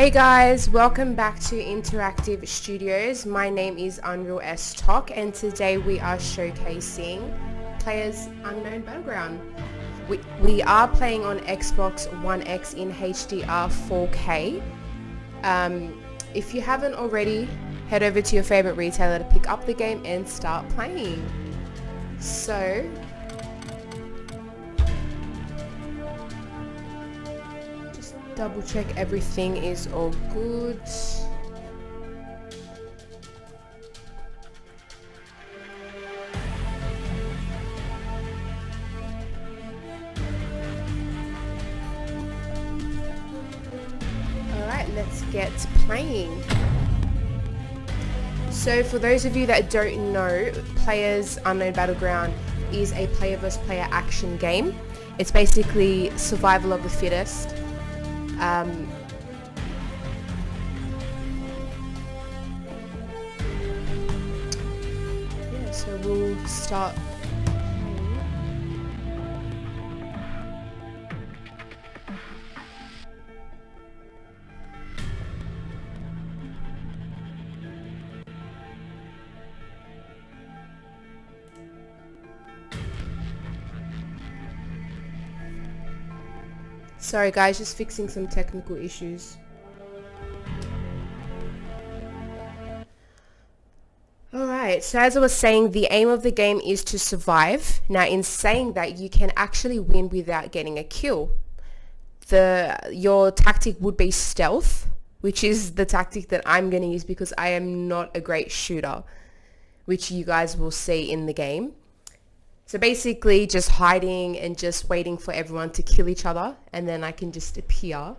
Hey guys, welcome back to Interactive Studios. My name is Unreal S Talk and today we are showcasing Players Unknown Battleground. We are playing on Xbox One X in HDR 4K. If you haven't already, head over to your favorite retailer to pick up the game and start playing. So, just double check everything is all good. Alright, let's get playing. So for those of you that don't know, Players Unknown Battleground is a player versus player action game. It's basically survival of the fittest. Yeah, so we'll start. Sorry guys, just fixing some technical issues. Alright, so as I was saying, the aim of the game is to survive. Now in saying that, you can actually win without getting a kill. Your tactic would be stealth, which is the tactic that I'm going to use because I am not a great shooter, which you guys will see in the game. So basically just hiding and just waiting for everyone to kill each other, and then I can just appear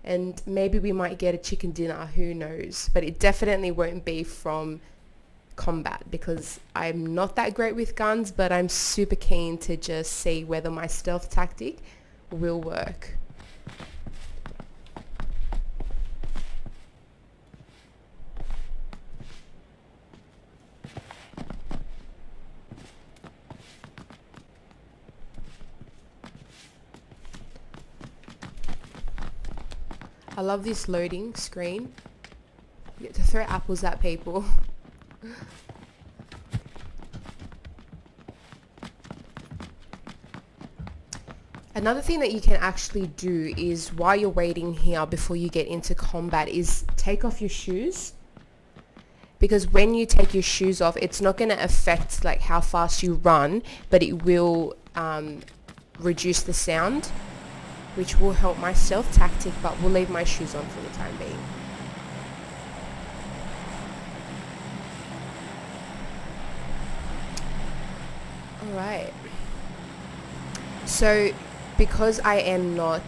and maybe we might get a chicken dinner, who knows, but it definitely won't be from combat because I'm not that great with guns, but I'm super keen to just see whether my stealth tactic will work. I love this loading screen. You get to throw apples at people. Another thing that you can actually do is while you're waiting here before you get into combat is take off your shoes. Because when you take your shoes off, it's not going to affect like how fast you run, but it will reduce the sound, which will help my stealth tactic, but we'll leave my shoes on for the time being. Alright. So, because I am not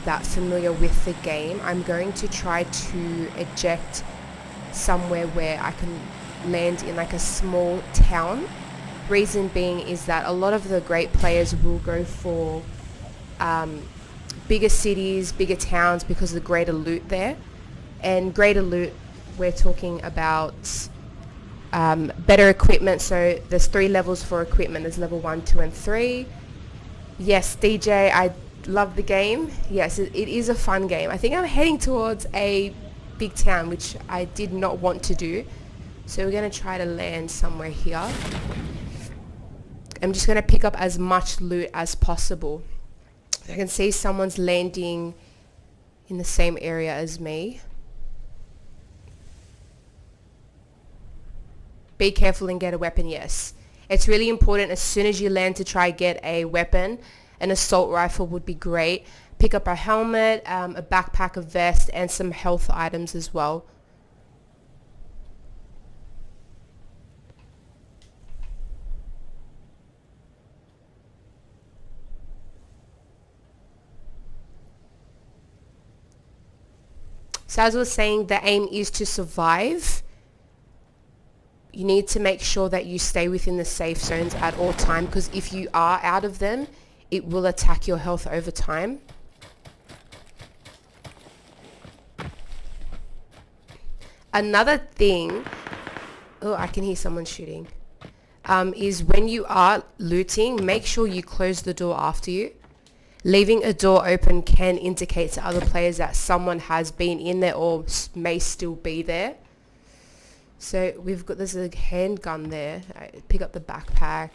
that familiar with the game, I'm going to try to eject somewhere where I can land in like a small town. Reason being is that a lot of the great players will go for bigger cities, bigger towns because of the greater loot there. And greater loot, we're talking about better equipment. So there's 3 levels for equipment. There's level 1, 2 and 3. Yes, DJ, I love the game. Yes, it is a fun game. I think I'm heading towards a big town, which I did not want to do. So we're going to try to land somewhere here. I'm just going to pick up as much loot as possible. I can see someone's landing in the same area as me. Be careful and get a weapon, yes. It's really important as soon as you land to try get a weapon. An assault rifle would be great. Pick up a helmet, a backpack, a vest, and some health items as well. So as I was saying, the aim is to survive. You need to make sure that you stay within the safe zones at all time, because if you are out of them, it will attack your health over time. Another thing, oh, I can hear someone shooting, is when you are looting, make sure you close the door after you. Leaving a door open can indicate to other players that someone has been in there or may still be there. So there's a handgun there. Pick up the backpack.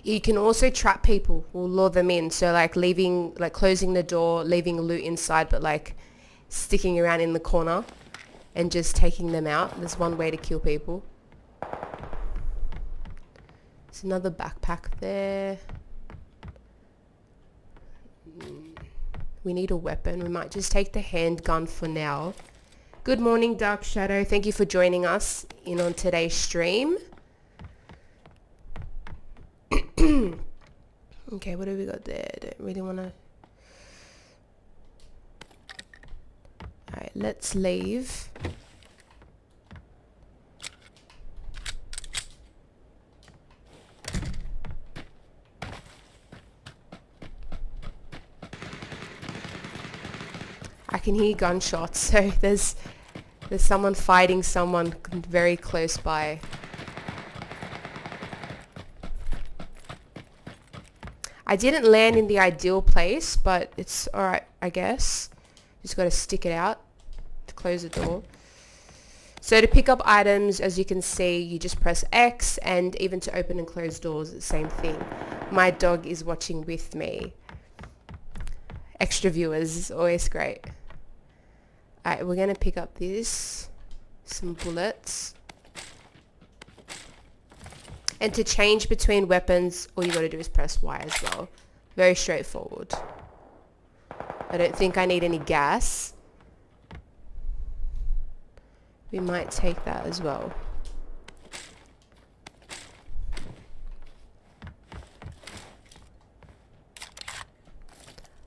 You can also trap people or lure them in. So like closing the door, leaving loot inside, but like sticking around in the corner and just taking them out. There's one way to kill people. There's another backpack there. We need a weapon. We might just take the handgun for now. Good morning, Dark Shadow. Thank you for joining us in on today's stream. Okay, what have we got there? Don't really want to... Alright, let's leave. I can hear gunshots, so there's someone fighting someone very close by. I didn't land in the ideal place, but it's alright, I guess. Just got to stick it out to close the door. So to pick up items, as you can see, you just press X, and even to open and close doors, the same thing. My dog is watching with me. Extra viewers is always great. Alright, we're going to pick up some bullets. And to change between weapons, all you got to do is press Y as well. Very straightforward. I don't think I need any gas. We might take that as well.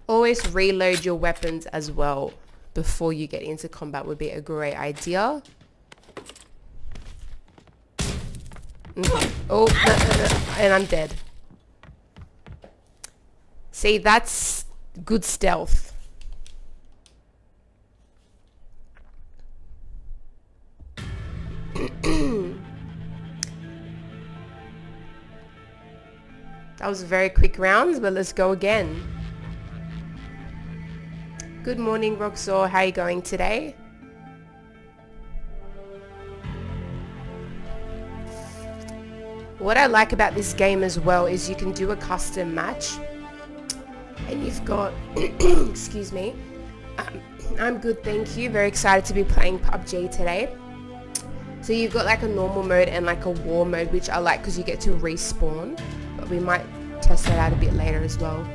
Always reload your weapons as well before you get into combat would be a great idea. Oh, no. And I'm dead. See, that's good stealth. That was a very quick round, but let's go again. Good morning, Roxor. How are you going today? What I like about this game as well is you can do a custom match. And you've got... excuse me. I'm good, thank you. Very excited to be playing PUBG today. So you've got like a normal mode and like a war mode, which I like because you get to respawn. But we might test that out a bit later as well.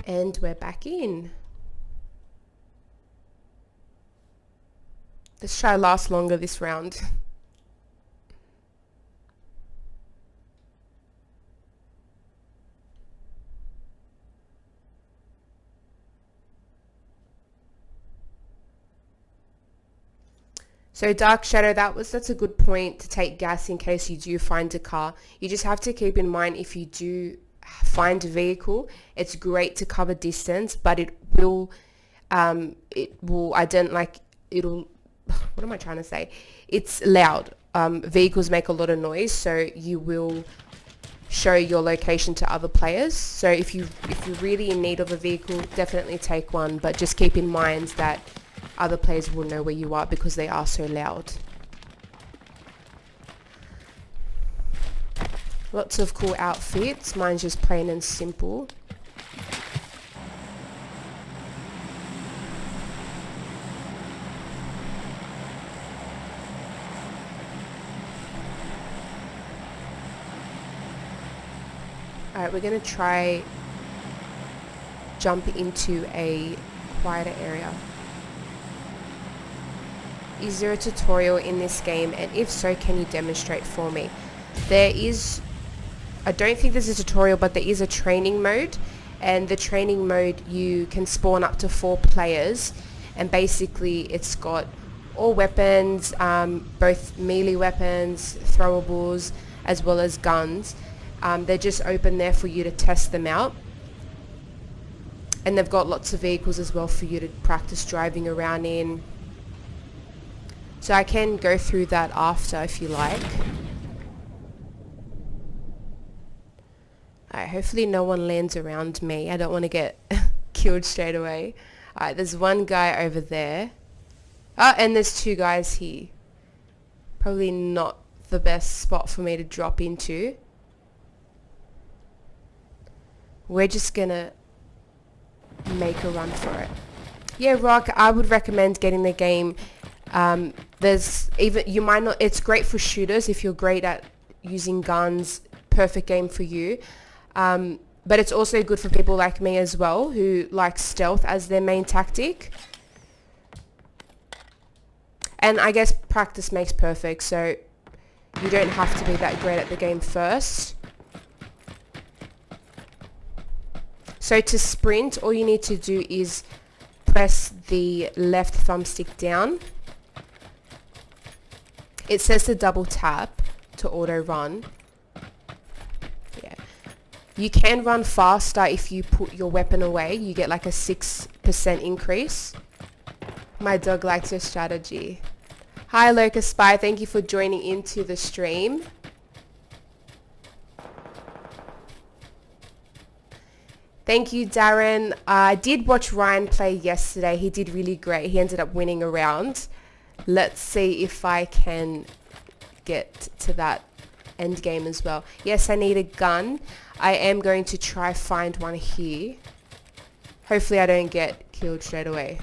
And we're back in. Let's try last longer this round. So Dark Shadow, that's a good point to take gas in case you do find a car. You just have to keep in mind if you do find a vehicle, it's great to cover distance, but it'll what am I trying to say? It's loud. Vehicles make a lot of noise, so you will show your location to other players. So if you're really in need of a vehicle, definitely take one, but just keep in mind that other players will know where you are because they are so loud. Lots of cool outfits. Mine's just plain and simple. Alright, we're going to try jump into a quieter area. Is there a tutorial in this game? And if so, can you demonstrate for me? I don't think there's a tutorial, but there is a training mode, and the training mode you can spawn up to 4 players, and basically it's got all weapons, both melee weapons, throwables, as well as guns. They're just open there for you to test them out. And they've got lots of vehicles as well for you to practice driving around in. So I can go through that after if you like. Alright, hopefully no one lands around me. I don't want to get killed straight away. Alright, there's one guy over there. Oh, and there's two guys here. Probably not the best spot for me to drop into. We're just gonna make a run for it. Yeah, Rock, I would recommend getting the game. There's even, you might not, it's great for shooters if you're great at using guns, perfect game for you. But it's also good for people like me as well who like stealth as their main tactic. And I guess practice makes perfect, so you don't have to be that great at the game first. So to sprint, all you need to do is press the left thumbstick down. It says to double tap to auto run. Yeah. You can run faster if you put your weapon away. You get like a 6% increase. My dog likes your strategy. Hi Locust Spy, thank you for joining into the stream. Thank you, Darren. I did watch Ryan play yesterday. He did really great. He ended up winning a round. Let's see if I can get to that end game as well. Yes, I need a gun. I am going to try find one here. Hopefully I don't get killed straight away.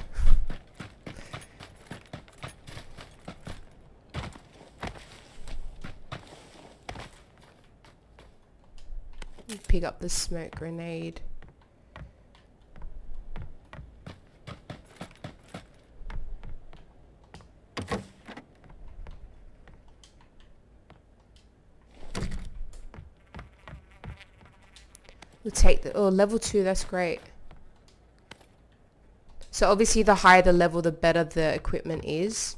Pick up the smoke grenade. We'll take the, level 2, that's great. So obviously the higher the level, the better the equipment is.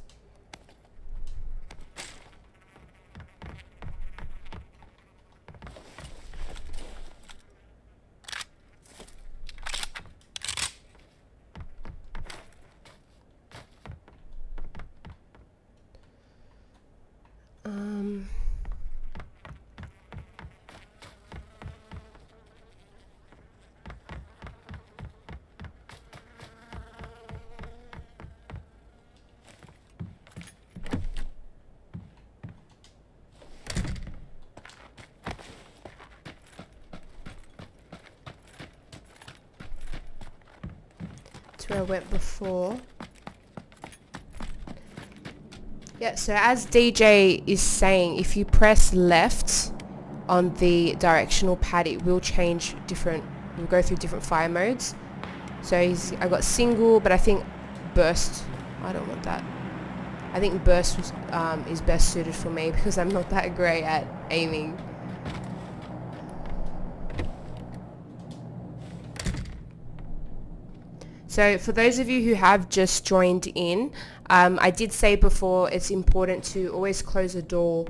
Where I went before. Yeah, so as DJ is saying, if you press left on the directional pad, it will change different, we'll go through different fire modes. So I got single, but I think burst, I don't want that. I think burst was, is best suited for me because I'm not that great at aiming. So for those of you who have just joined in, I did say before it's important to always close the door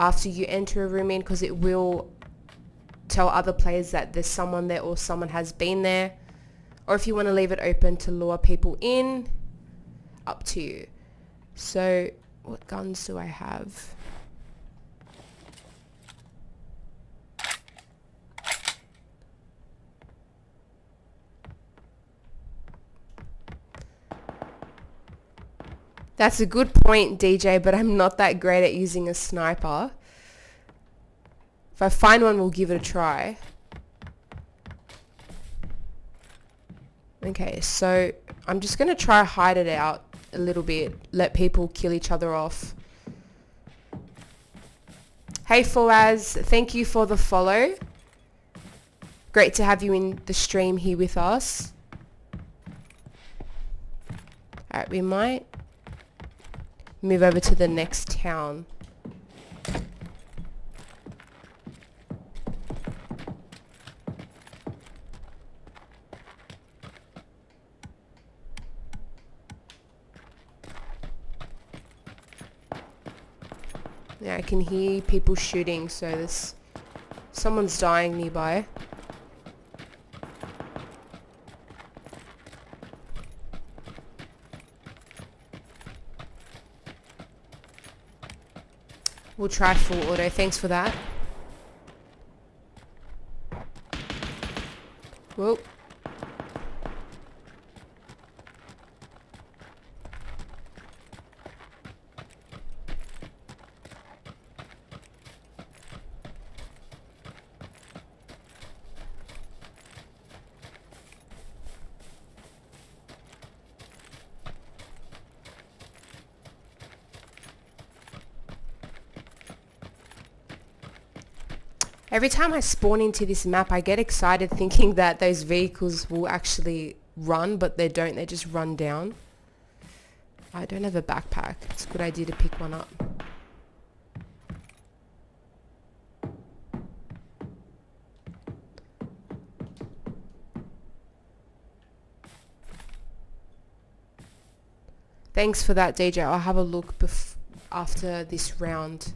after you enter a room in because it will tell other players that there's someone there or someone has been there. Or if you want to leave it open to lure people in, up to you. So what guns do I have? That's a good point, DJ, but I'm not that great at using a sniper. If I find one, we'll give it a try. Okay, so I'm just going to try hide it out a little bit. Let people kill each other off. Hey, Fawaz, thank you for the follow. Great to have you in the stream here with us. Alright, we might move over to the next town. Yeah, I can hear people shooting, so there's someone's dying nearby. We'll try full auto. Thanks for that. Whoa. Every time I spawn into this map, I get excited thinking that those vehicles will actually run, but they don't. They just run down. I don't have a backpack. It's a good idea to pick one up. Thanks for that, DJ. I'll have a look after this round.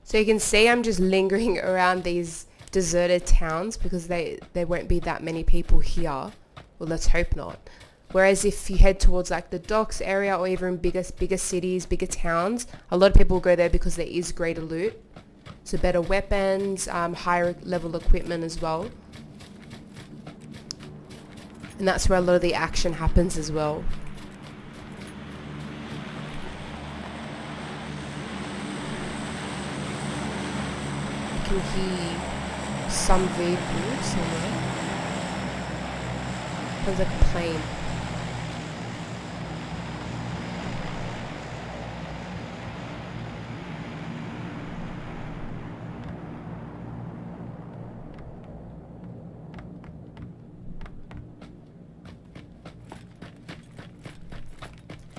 So you can see I'm just lingering around these deserted towns because there won't be that many people here. Well, let's hope not. Whereas if you head towards like the docks area or even bigger cities, bigger towns, a lot of people will go there because there is greater loot. So better weapons, higher level equipment as well. And that's where a lot of the action happens as well. I can hear some vehicle somewhere. Sounds like a plane.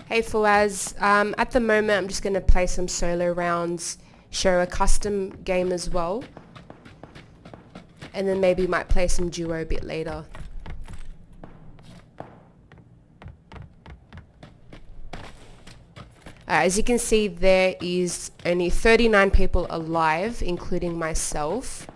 Hey Fawaz, at the moment I'm just going to play some solo rounds, show a custom game as well, and then maybe might play some duo a bit later. As you can see, there is only 39 people alive, including myself.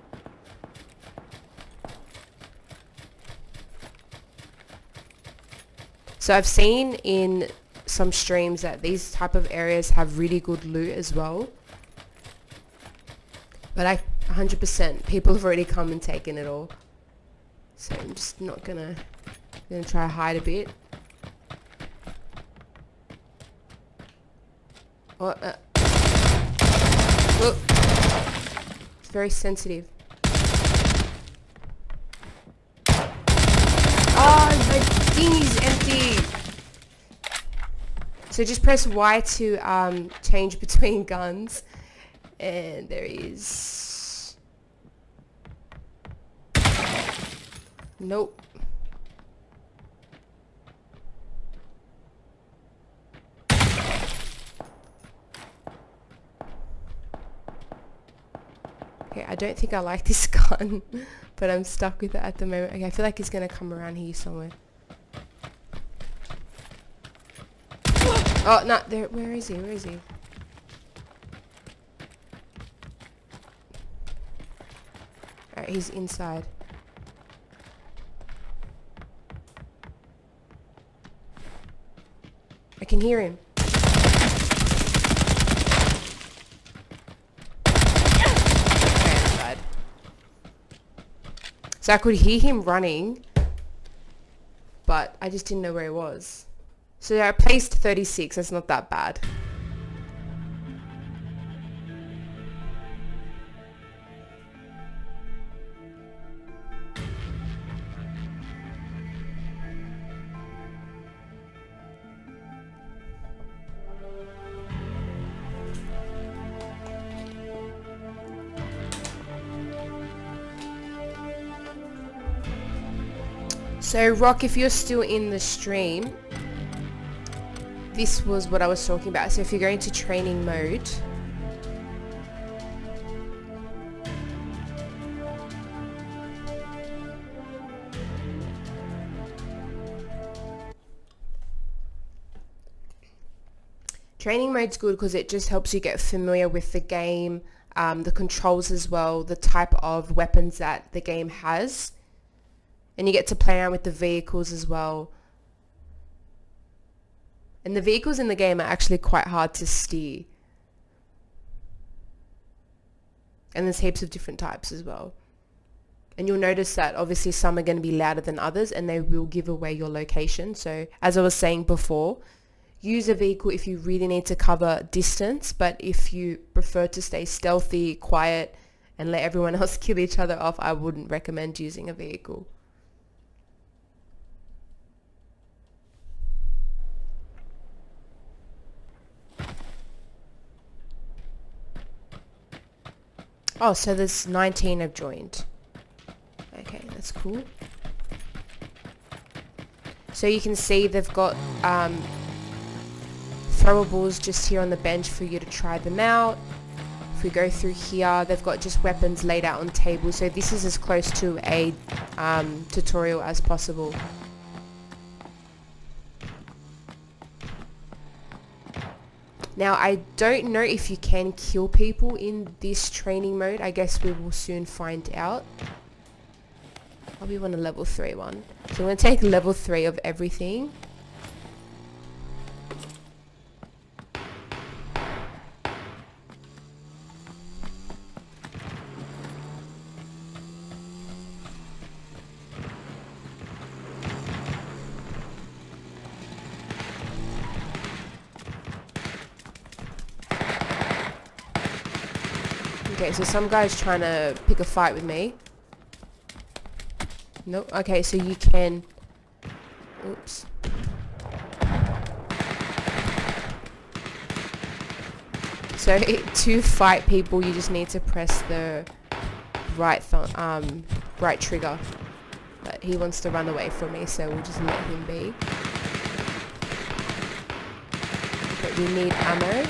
So I've seen in some streams that these type of areas have really good loot as well. But 100% people have already come and taken it all. So I'm just not gonna try to hide a bit. Oh, it's very sensitive. Oh, the thingy's empty. So just press Y to change between guns. And there is... Nope. Okay, I don't think I like this gun, but I'm stuck with it at the moment. Okay, I feel like he's gonna come around here somewhere. Oh, no, there. Where is he? Where is he? Alright, he's inside. I can hear him. Okay, so I could hear him running, but I just didn't know where he was. So I placed 36, that's not that bad. So Rock, if you're still in the stream, this was what I was talking about. So if you're going to training mode, Training mode's good because it just helps you get familiar with the game, the controls as well, the type of weapons that the game has. And you get to play around with the vehicles as well. And the vehicles in the game are actually quite hard to steer. And there's heaps of different types as well. And you'll notice that obviously some are going to be louder than others and they will give away your location. So as I was saying before, use a vehicle if you really need to cover distance, but if you prefer to stay stealthy, quiet, and let everyone else kill each other off, I wouldn't recommend using a vehicle. Oh, so there's 19 have joined. Okay, that's cool. So you can see they've got throwables just here on the bench for you to try them out. If we go through here, they've got just weapons laid out on tables. So this is as close to a tutorial as possible. Now, I don't know if you can kill people in this training mode. I guess we will soon find out. We want a level 3 one. So I'm going to take level 3 of everything. Okay, so some guy's trying to pick a fight with me. Nope. Okay, so you can... Oops. So to fight people, you just need to press the right trigger. But he wants to run away from me, so we'll just let him be. But we need ammo.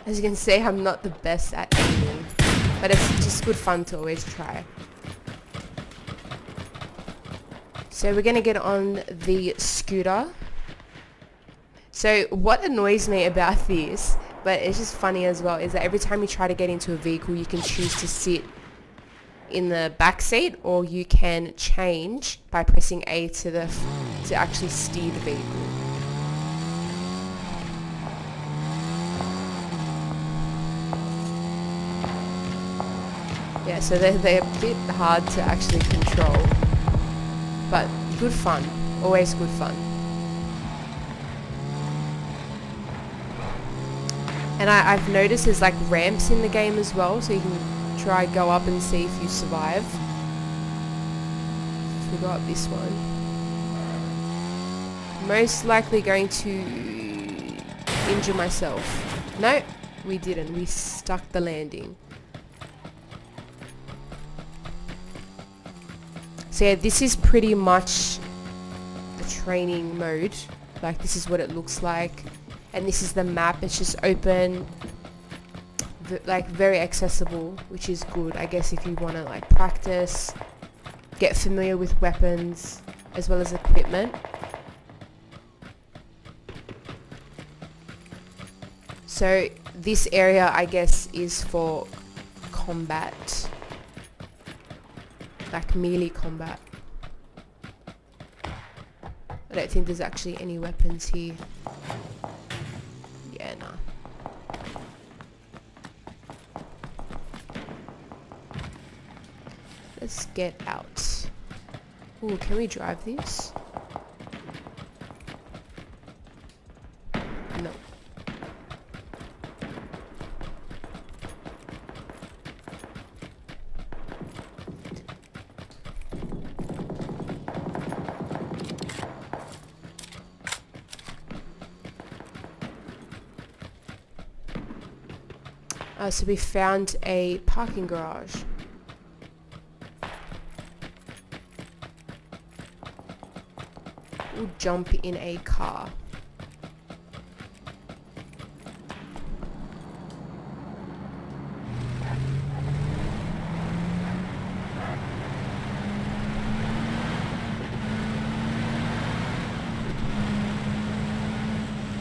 As you can see, I'm not the best at aiming, but it's just good fun to always try. So we're going to get on the scooter. So what annoys me about this, but it's just funny as well, is that every time you try to get into a vehicle, you can choose to sit in the back seat, or you can change by pressing A to actually steer the vehicle. Yeah, so they're a bit hard to actually control, but good fun, always good fun. And I've noticed there's like ramps in the game as well, so you can try go up and see if you survive. If we go up this one, most likely going to injure myself. No, we didn't, we stuck the landing. So yeah, this is pretty much the training mode. Like, this is what it looks like. And this is the map. It's just open, like very accessible, which is good. I guess if you want to like practice, get familiar with weapons as well as equipment. So this area, I guess, is for combat. Like melee combat. I don't think there's actually any weapons here. Yeah, no. Let's get out. Ooh, can we drive this? No. So we found a parking garage. We'll jump in a car.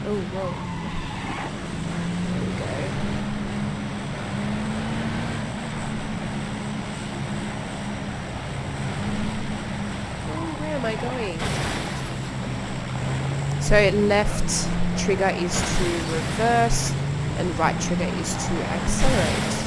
Oh, whoa. There we go. Oh, where am I going? So left trigger is to reverse and right trigger is to accelerate.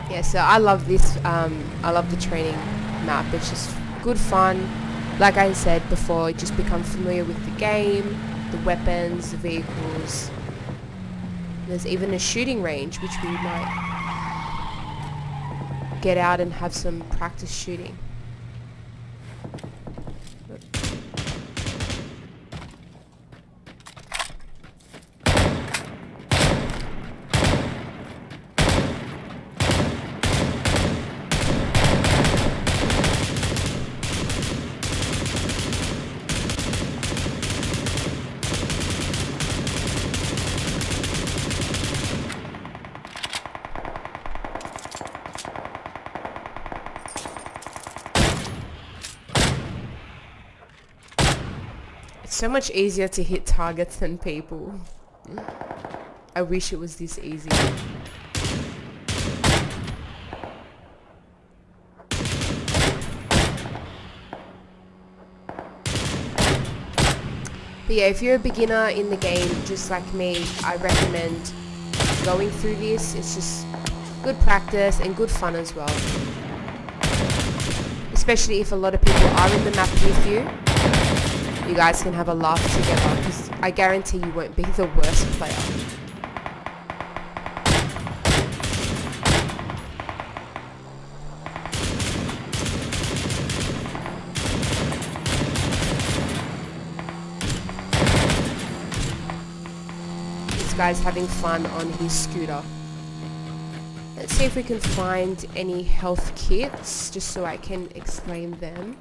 Yeah, so I love this. I love the training map. It's just good fun. Like I said before, just become familiar with the game, the weapons, the vehicles. There's even a shooting range, which we might get out and have some practice shooting. So much easier to hit targets than people. I wish it was this easy. But yeah, if you're a beginner in the game, just like me, I recommend going through this. It's just good practice and good fun as well. Especially if a lot of people are in the map with you. You guys can have a laugh together, because I guarantee you won't be the worst player. This guy's having fun on his scooter. Let's see if we can find any health kits, just so I can explain them.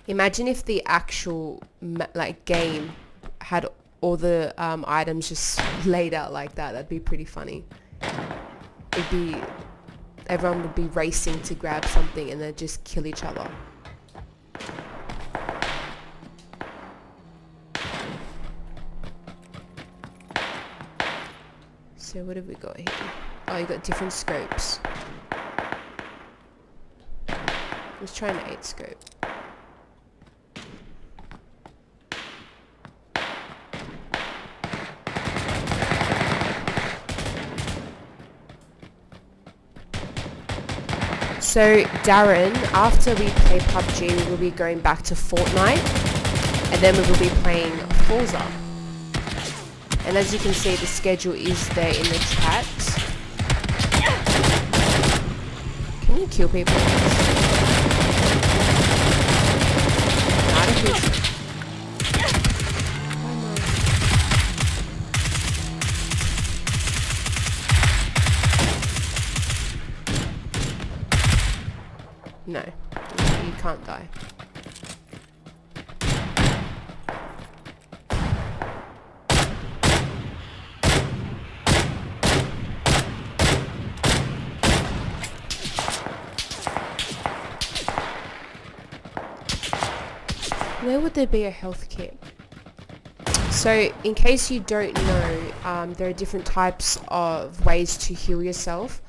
Imagine if the actual game had all the items just laid out like that. That'd be pretty funny. Everyone would be racing to grab something and then just kill each other. So what have we got here? Oh, you got different scopes. Let's try an 8 scope. So Darren, after we play PUBG, we will be going back to Fortnite, and then we will be playing Forza. And as you can see, the schedule is there in the chat. Can you kill people? No, I don't think so. No, you can't die. Where would there be a health kit? So, in case you don't know, there are different types of ways to heal yourself.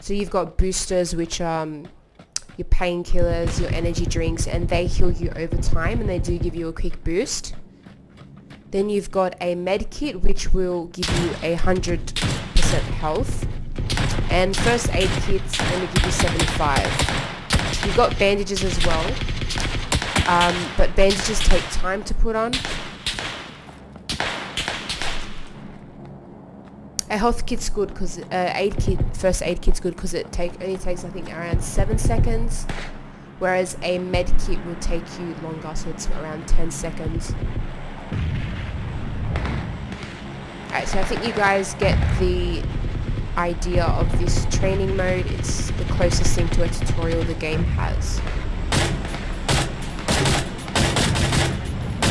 So you've got boosters, which your painkillers, your energy drinks, and they heal you over time, and they do give you a quick boost. Then you've got a med kit, which will give you 100% health. And first aid kits, let me give you 75. You've got bandages as well, but bandages take time to put on. A health kit's good because first aid kit's good because it only takes I think around 7 seconds, whereas a med kit will take you longer, so it's around 10 seconds. Alright, so I think you guys get the idea of this training mode. It's the closest thing to a tutorial the game has.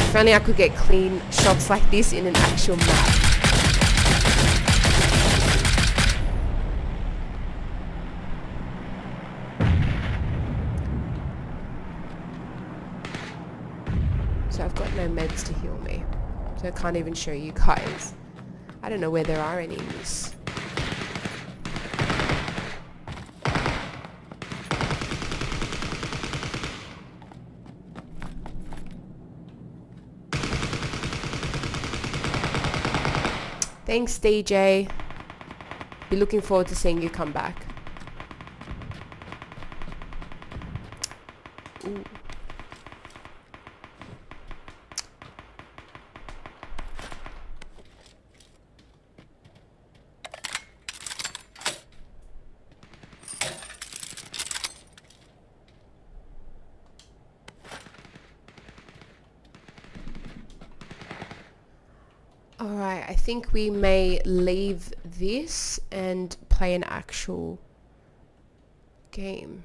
If only I could get clean shots like this in an actual map. So I've got no meds to heal me, so I can't even show you guys. I don't know where there are any in this. Thanks, DJ. Be looking forward to seeing you come back. Ooh. Alright, I think we may leave this and play an actual game.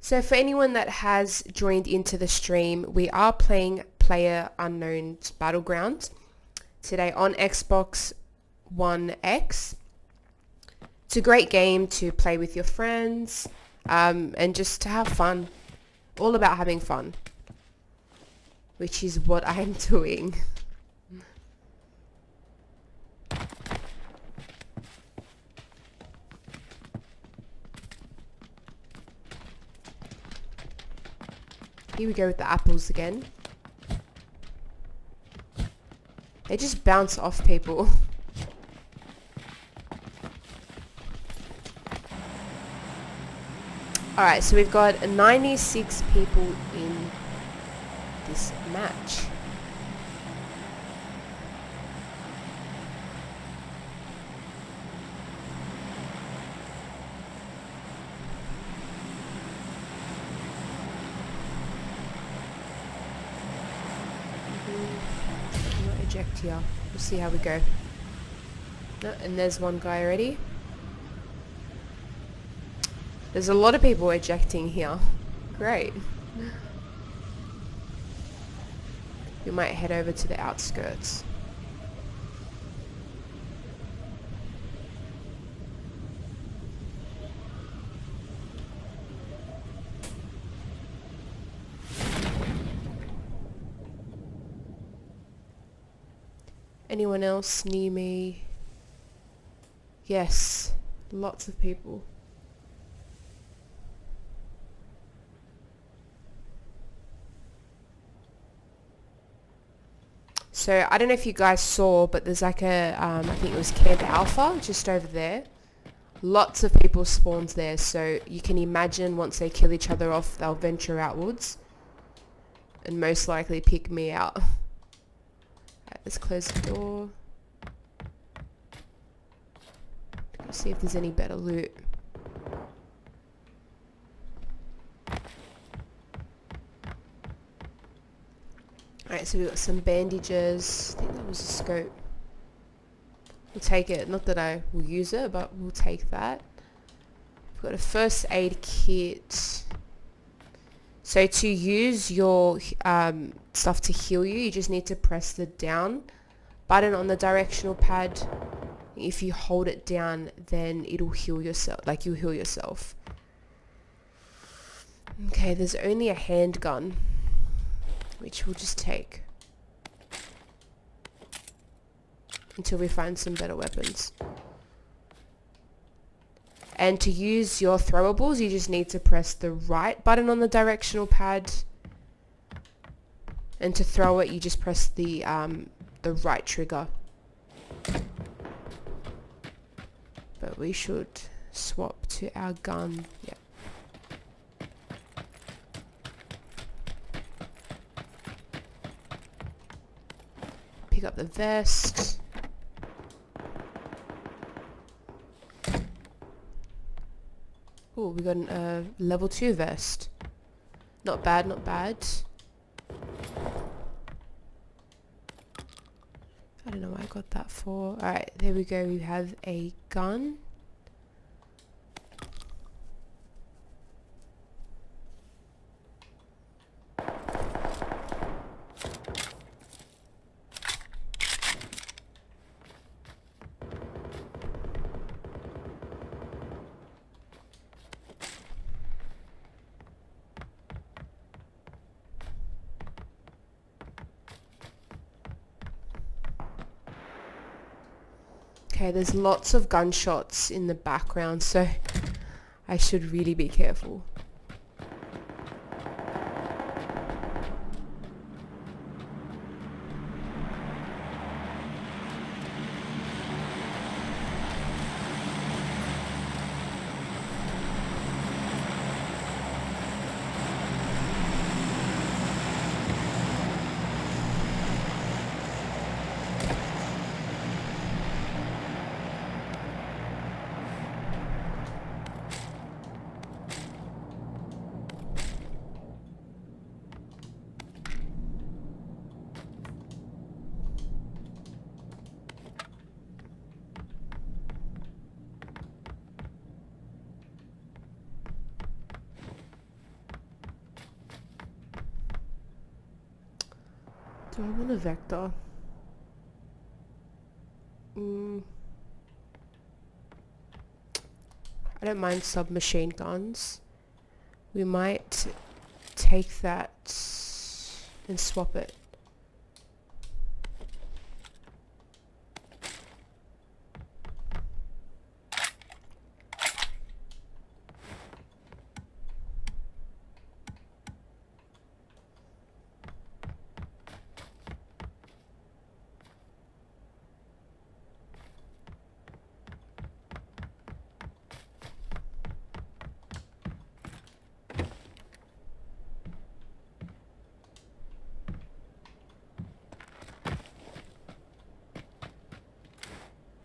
So for anyone that has joined into the stream, we are playing PlayerUnknown's Battlegrounds today on Xbox One X. It's a great game to play with your friends and just to have fun. All about having fun, which is what I'm doing. Here we go with the apples again. They just bounce off people. Alright, so we've got 96 people in this match. Eject here. We'll see how we go. No, and there's one guy already. There's a lot of people ejecting here. Great. We might head over to the outskirts. Anyone else near me? Yes, lots of people. So I don't know if you guys saw, but there's like a, I think it was Camp Alpha just over there. Lots of people spawned there, so you can imagine once they kill each other off, they'll venture outwards and most likely pick me out. Let's close the door. Let's see if there's any better loot. Alright, so we got some bandages. I think that was a scope. We'll take it. Not that I will use it, but we'll take that. We've got a first aid kit. So to use your stuff to heal you, you just need to press the down button on the directional pad. If you hold it down, then it'll heal yourself, like you'll heal yourself. Okay, there's only a handgun, which we'll just take until we find some better weapons. And to use your throwables, you just need to press the right button on the directional pad. And to throw it, you just press the right trigger. But we should swap to our gun. Yeah. Pick up the vest. Oh, we got a level 2 vest. Not bad, not bad. I don't know what I got that for. Alright, there we go. We have a gun. Okay, there's lots of gunshots in the background, so I should really be careful. Do I want a vector? I don't mind submachine guns. We might take that and swap it.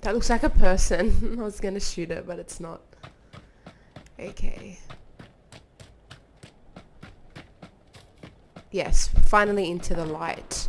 That looks like a person. I was gonna shoot it, but it's not. Okay. Yes, finally into the light.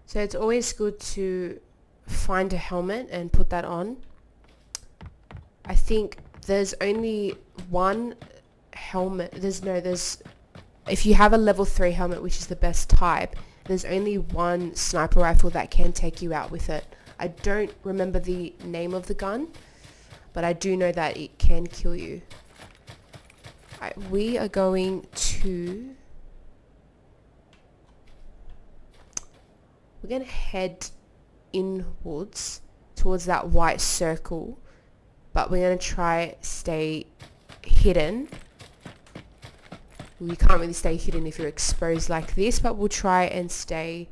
So it's always good to find a helmet and put that on. I think there's only one helmet. If you have a level 3 helmet, which is the best type, there's only one sniper rifle that can take you out with it. I don't remember the name of the gun, but I do know that it can kill you. Alright, we are going to... We're going to head inwards towards that white circle but we're going to try stay hidden. You can't really stay hidden if you're exposed like this, but we'll try and stay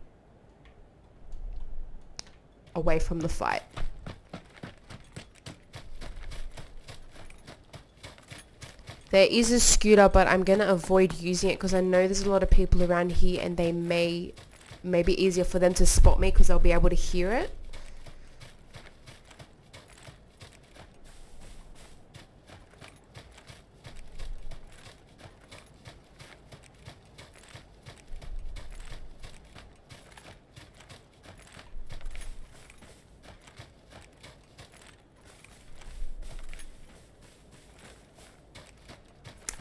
away from the fight. There is a scooter, but I'm going to avoid using it because I know there's a lot of people around here and they may be easier for them to spot me because they'll be able to hear it.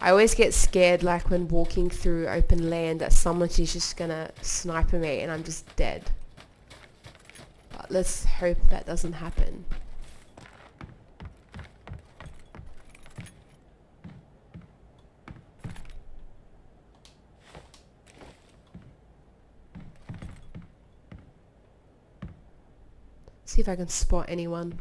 I always get scared, like when walking through open land, that someone is just gonna sniper me and I'm just dead. But let's hope that doesn't happen. See if I can spot anyone.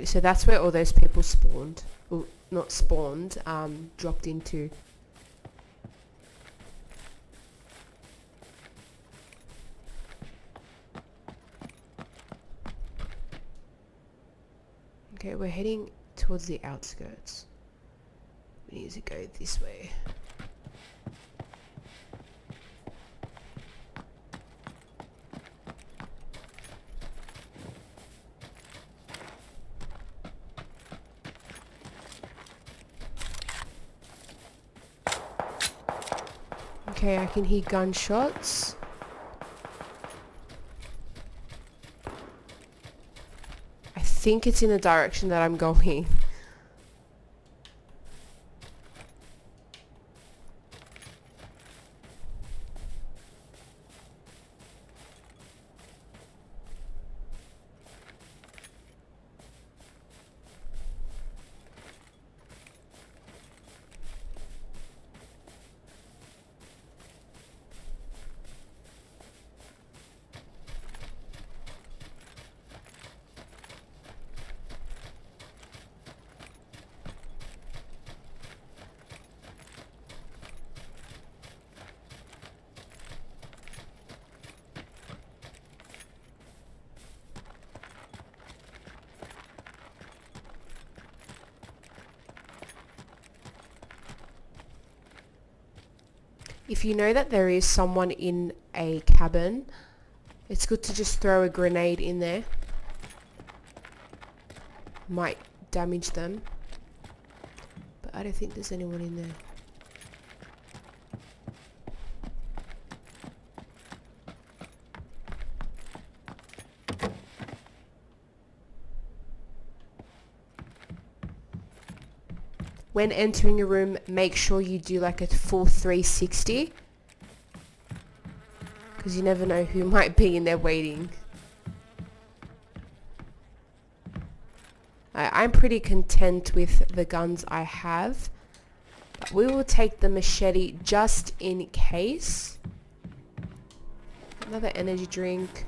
So that's where all those people spawned. Well, not spawned, dropped into. Okay, we're heading towards the outskirts. We need to go this way. Okay, I can hear gunshots. I think it's in the direction that I'm going. If you know that there is someone in a cabin, it's good to just throw a grenade in there. Might damage them. But I don't think there's anyone in there. When entering a room, make sure you do like a full 360. Because you never know who might be in there waiting. I'm pretty content with the guns I have. But we will take the machete just in case. Another energy drink.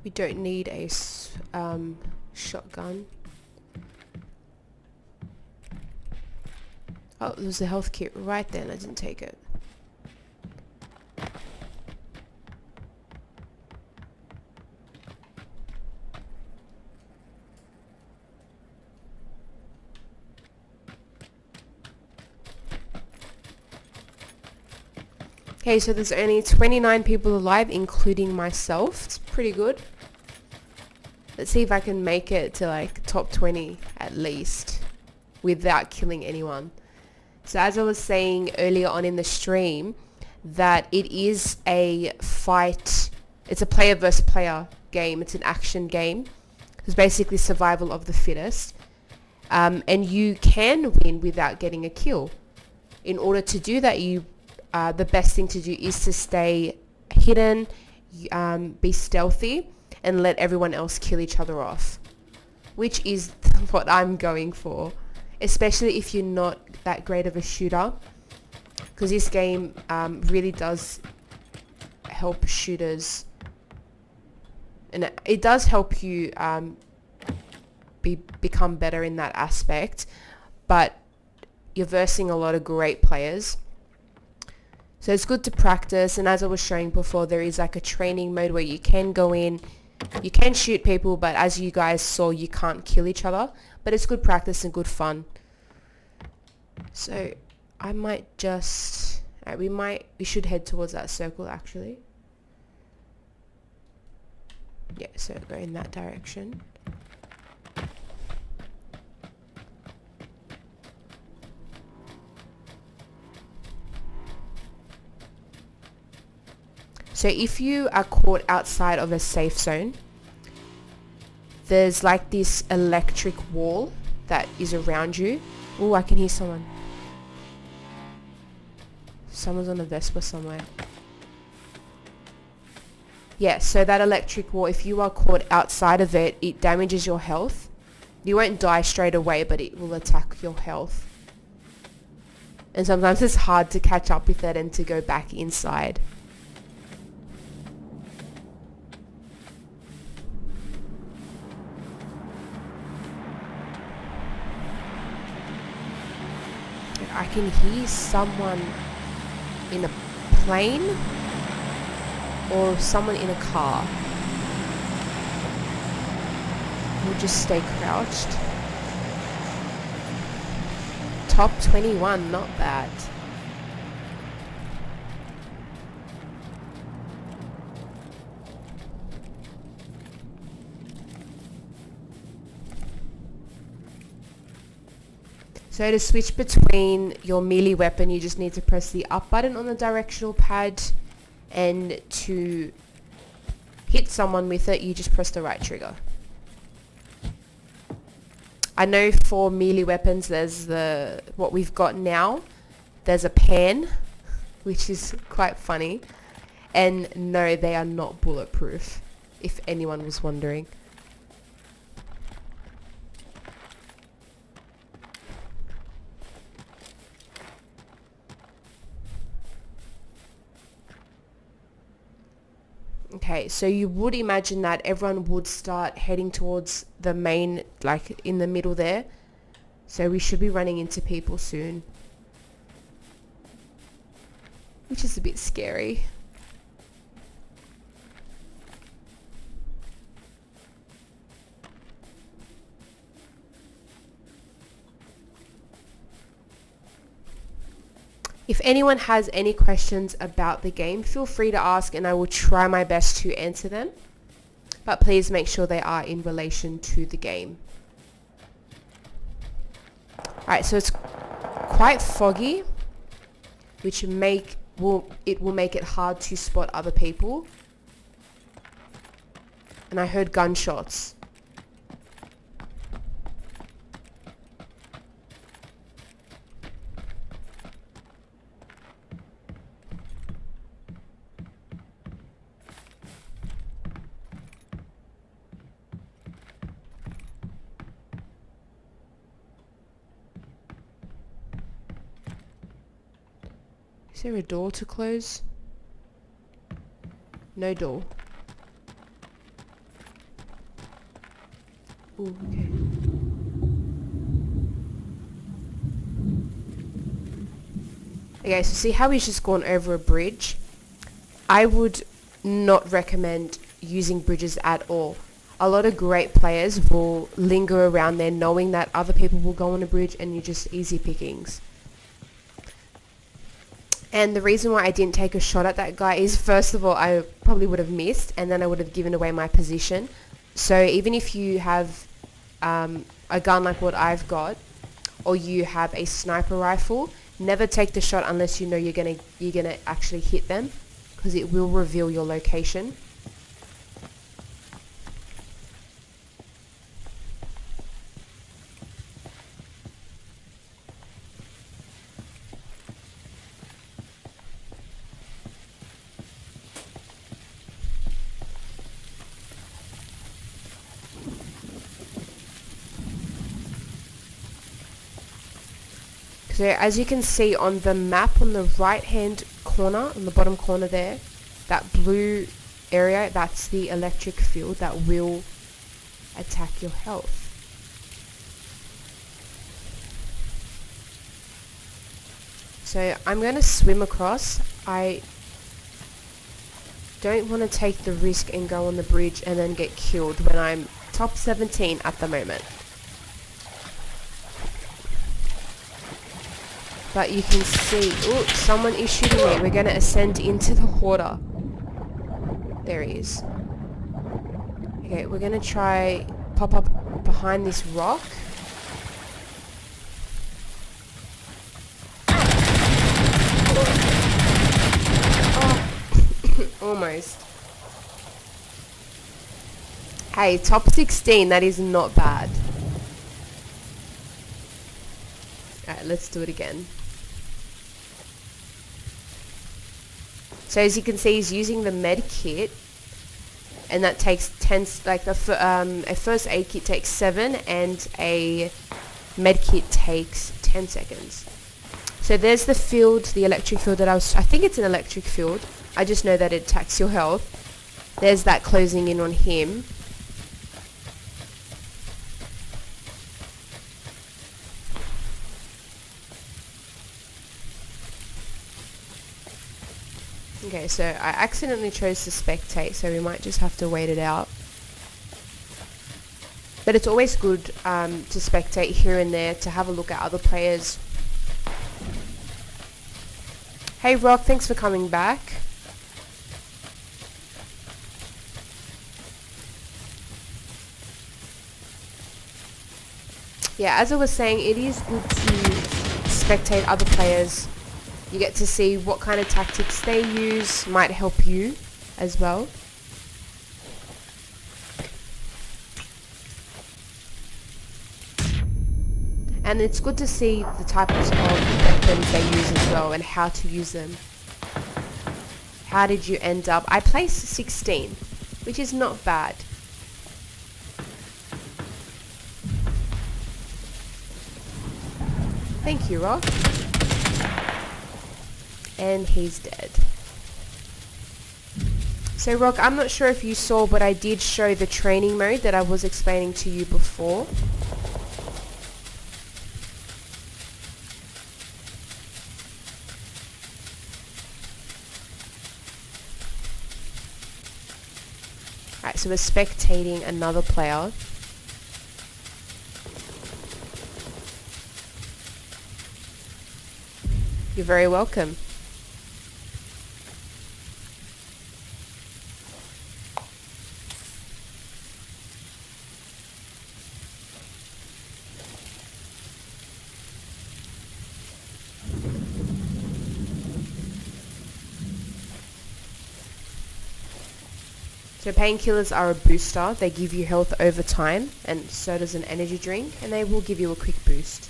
We don't need a shotgun. Oh, there's a health kit right there and I didn't take it. Okay, so there's only 29 people alive, including myself. It's pretty good. Let's see if I can make it to like top 20 at least without killing anyone. So as I was saying earlier on in the stream, that it is a fight, it's a player versus player game, it's an action game. It's basically survival of the fittest. And you can win without getting a kill. In order to do that, the best thing to do is to stay hidden, be stealthy, and let everyone else kill each other off, which is what I'm going for, especially if you're not that great of a shooter, because this game really does help shooters, and it does help you become better in that aspect, but you're versing a lot of great players. So it's good to practice, and as I was showing before, there is like a training mode where you can go in, you can shoot people, but as you guys saw, you can't kill each other, but it's good practice and good fun. So I might just, we should head towards that circle actually. Yeah, so go in that direction. So if you are caught outside of a safe zone, there's like this electric wall that is around you. Oh, I can hear someone. Someone's on a Vespa somewhere. Yeah, so that electric wall, if you are caught outside of it, it damages your health. You won't die straight away, but it will attack your health. And sometimes it's hard to catch up with it and to go back inside. I can hear someone in a plane or someone in a car. We'll just stay crouched. Top 21, not bad. So to switch between your melee weapon, you just need to press the up button on the directional pad, and to hit someone with it, you just press the right trigger. I know for melee weapons, there's what we've got now, there's a pan, which is quite funny, and no, they are not bulletproof, if anyone was wondering. Okay, so you would imagine that everyone would start heading towards the main, like in the middle there. So we should be running into people soon, which is a bit scary. If anyone has any questions about the game, feel free to ask and I will try my best to answer them. But please make sure they are in relation to the game. Alright, so it's quite foggy, which will make it hard to spot other people. And I heard gunshots. Is there a door to close? No door. Ooh, okay. Okay, so see how he's just gone over a bridge? I would not recommend using bridges at all. A lot of great players will linger around there knowing that other people will go on a bridge and you're just easy pickings. And the reason why I didn't take a shot at that guy is, first of all, I probably would have missed and then I would have given away my position. So even if you have a gun like what I've got, or you have a sniper rifle, never take the shot unless you know you're gonna actually hit them, because it will reveal your location. So as you can see on the map on the right hand corner, on the bottom corner there, that blue area, that's the electric field that will attack your health. So I'm going to swim across. I don't want to take the risk and go on the bridge and then get killed when I'm top 17 at the moment. But you can see, ooh, someone is shooting me. We're going to ascend into the water. There he is. Okay, we're going to try pop up behind this rock. Almost. Hey, top 16, that is not bad. Alright, let's do it again. So as you can see, he's using the med kit, and that takes 10, like a first aid kit takes 7, and a med kit takes 10 seconds. So there's the field, the electric field that I think it's an electric field. I just know that it attacks your health. There's that closing in on him. Okay, so I accidentally chose to spectate, so we might just have to wait it out. But it's always good to spectate here and there, to have a look at other players. Hey Rock, thanks for coming back. Yeah, as I was saying, it is good to spectate other players. You get to see what kind of tactics they use, might help you as well. And it's good to see the types of weapons they use as well and how to use them. How did you end up? I placed 16, which is not bad. Thank you, Rock. And he's dead. So Rock, I'm not sure if you saw, but I did show the training mode that I was explaining to you before. Alright, so we're spectating another player. You're very welcome. So painkillers are a booster. They give you health over time, and so does an energy drink, and they will give you a quick boost.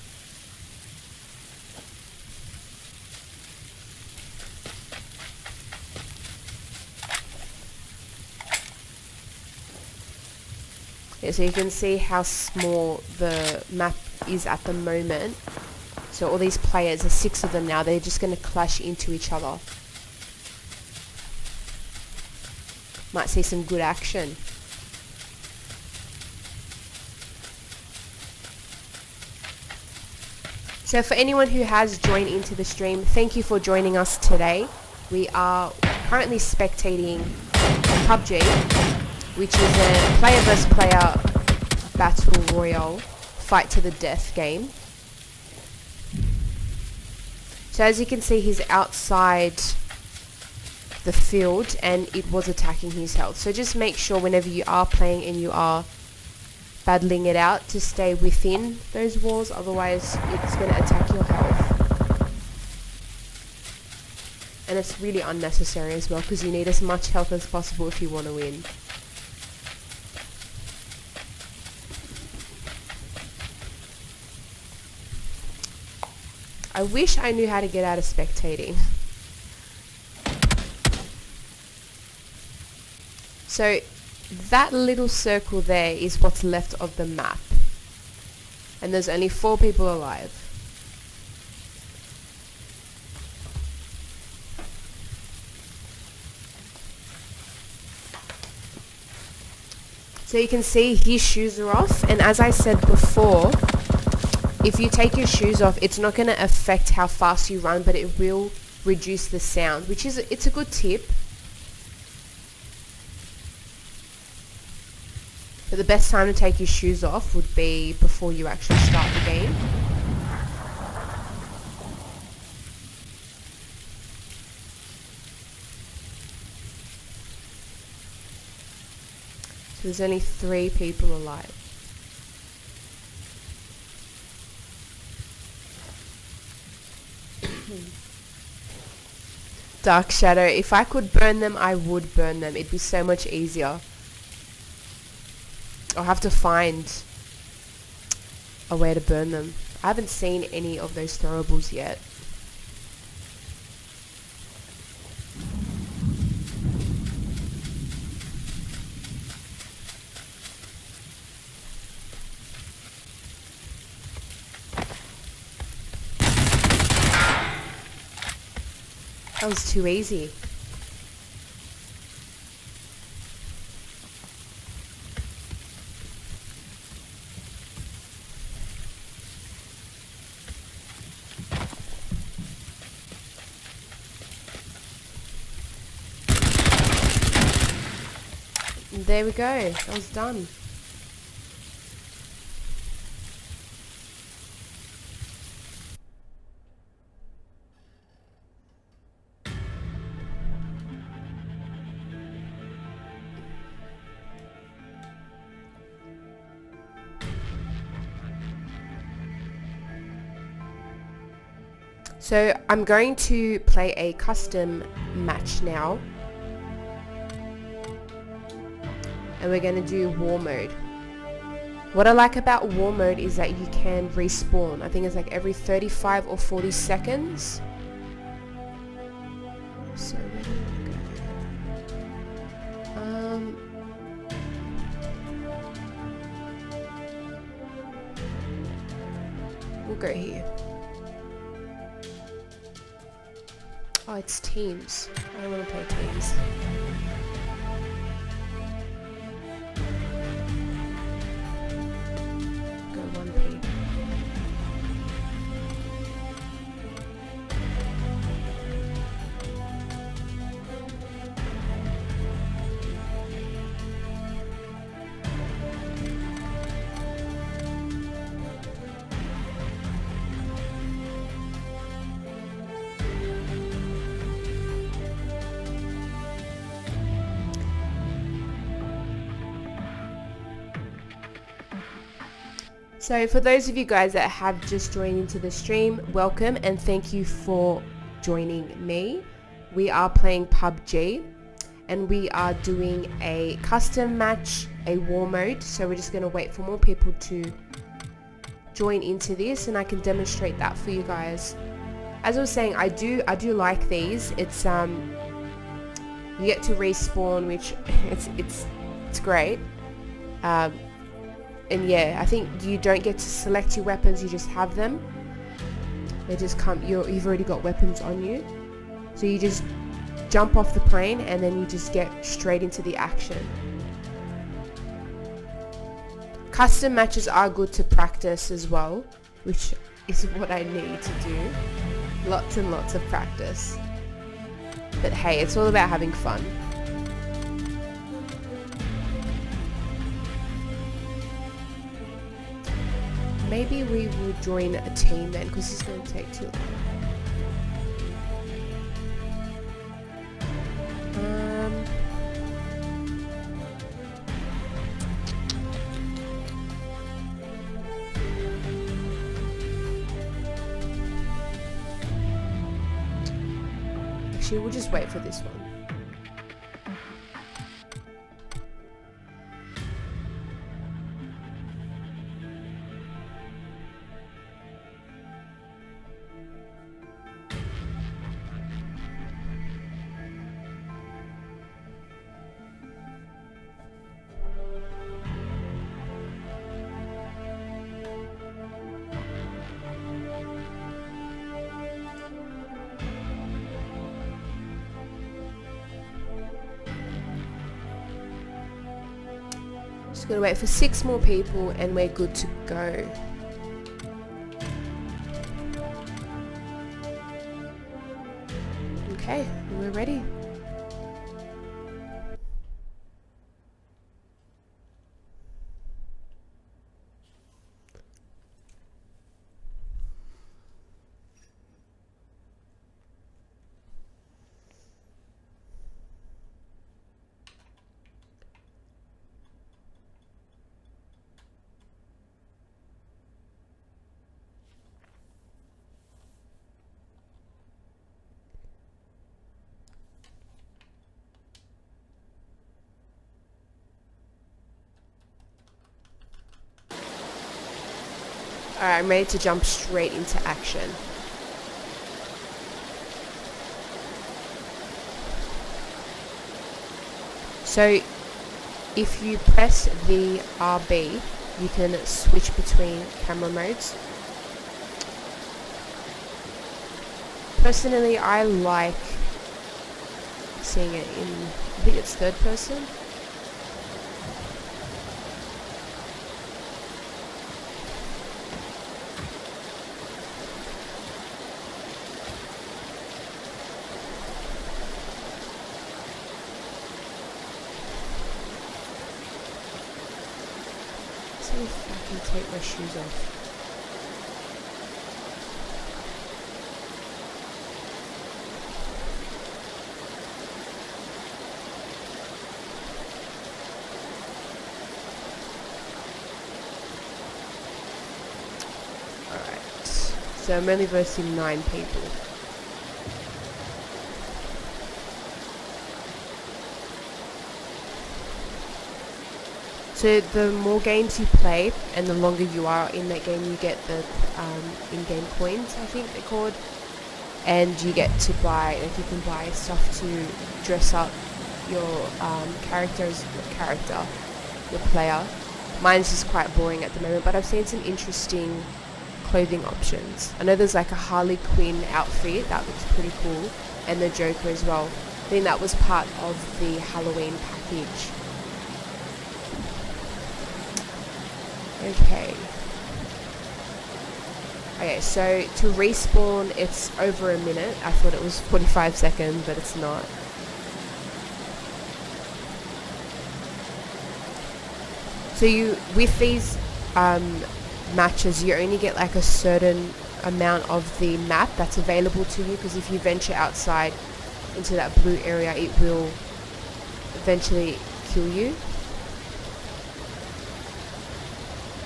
Yeah, so you can see how small the map is at the moment. So all these players, there's 6 of them now, they're just going to clash into each other. Might see some good action. So for anyone who has joined into the stream, thank you for joining us today. We are currently spectating PUBG, which is a player versus player battle royale fight to the death game. So as you can see, he's outside the field and it was attacking his health. So just make sure whenever you are playing and you are battling it out to stay within those walls, otherwise it's going to attack your health. And it's really unnecessary as well, because you need as much health as possible if you want to win. I wish I knew how to get out of spectating. So that little circle there is what's left of the map. And there's only 4 people alive. So you can see his shoes are off, and as I said before, if you take your shoes off, it's not going to affect how fast you run, but it will reduce the sound, which is, it's a good tip. But the best time to take your shoes off would be before you actually start the game. So there's only 3 people alive. Dark Shadow. If I could burn them, I would burn them. It'd be so much easier. I'll have to find a way to burn them. I haven't seen any of those throwables yet. That was too easy. And there we go. That was done. So I'm going to play a custom match now. And we're going to do war mode. What I like about war mode is that you can respawn. I think it's like every 35 or 40 seconds. So where do I go? We'll go here. Oh, it's teams. I don't want to play teams. Go 1P. So for those of you guys that have just joined into the stream, welcome and thank you for joining me. We are playing PUBG and we are doing a custom match, a war mode. So we're just going to wait for more people to join into this and I can demonstrate that for you guys. As I was saying, I do like these. It's you get to respawn, which it's great. And yeah, I think you don't get to select your weapons, you just have them. They just come, you've already got weapons on you. So you just jump off the plane and then you just get straight into the action. Custom matches are good to practice as well, which is what I need to do. Lots and lots of practice. But hey, it's all about having fun. Maybe we will join a team then, because it's going to take too long. Actually, we'll just wait for this one. Just gotta wait for 6 more people and we're good to go. Okay, we're ready. Alright, I'm ready to jump straight into action. So, if you press the RB, you can switch between camera modes. Personally, I like seeing it in, I think it's third person. See if I can take my shoes off. Alright, so I'm only versing 9 people. So the more games you play and the longer you are in that game, you get the in-game coins, I think they're called, and you get to buy, like you can buy stuff to dress up your your player. Mine's just quite boring at the moment, but I've seen some interesting clothing options. I know there's like a Harley Quinn outfit that looks pretty cool, and the Joker as well. I think that was part of the Halloween package. Okay, so to respawn, it's over a minute. I thought it was 45 seconds, but it's not. So with these matches, you only get like a certain amount of the map that's available to you, because if you venture outside into that blue area, it will eventually kill you.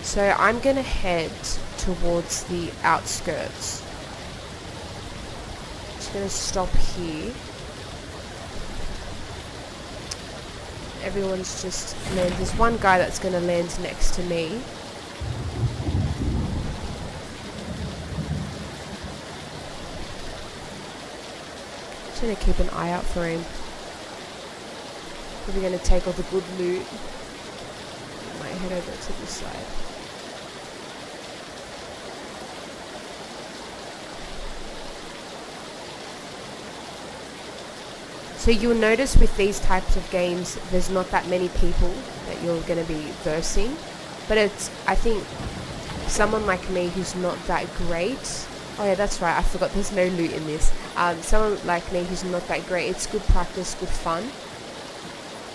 So I'm gonna head towards the outskirts. Just gonna stop here. Everyone's just landed. There's one guy that's gonna land next to me. Just gonna keep an eye out for him. Probably gonna take all the good loot. Might head over to this side. So you'll notice with these types of games, there's not that many people that you're going to be versing, but I think someone like me who's not that great, oh yeah, that's right, I forgot there's no loot in this, someone like me who's not that great, it's good practice, good fun,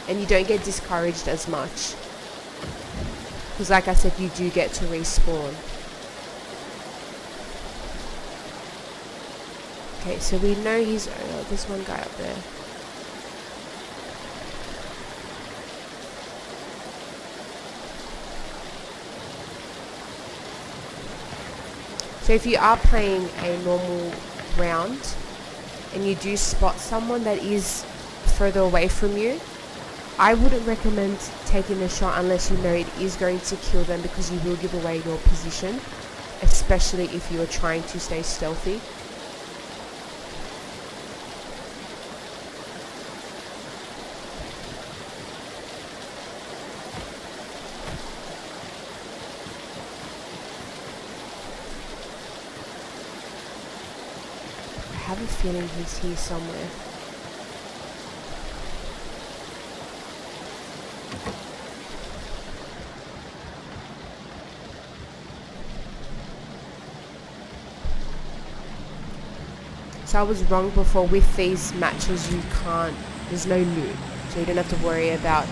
and you don't get discouraged as much, because like I said, you do get to respawn. Okay, so we know there's one guy up there. So if you are playing a normal round and you do spot someone that is further away from you, I wouldn't recommend taking a shot unless you know it is going to kill them, because you will give away your position, especially if you are trying to stay stealthy. I have a feeling he's here somewhere. So I was wrong before. With these matches, there's no loot. So you don't have to worry about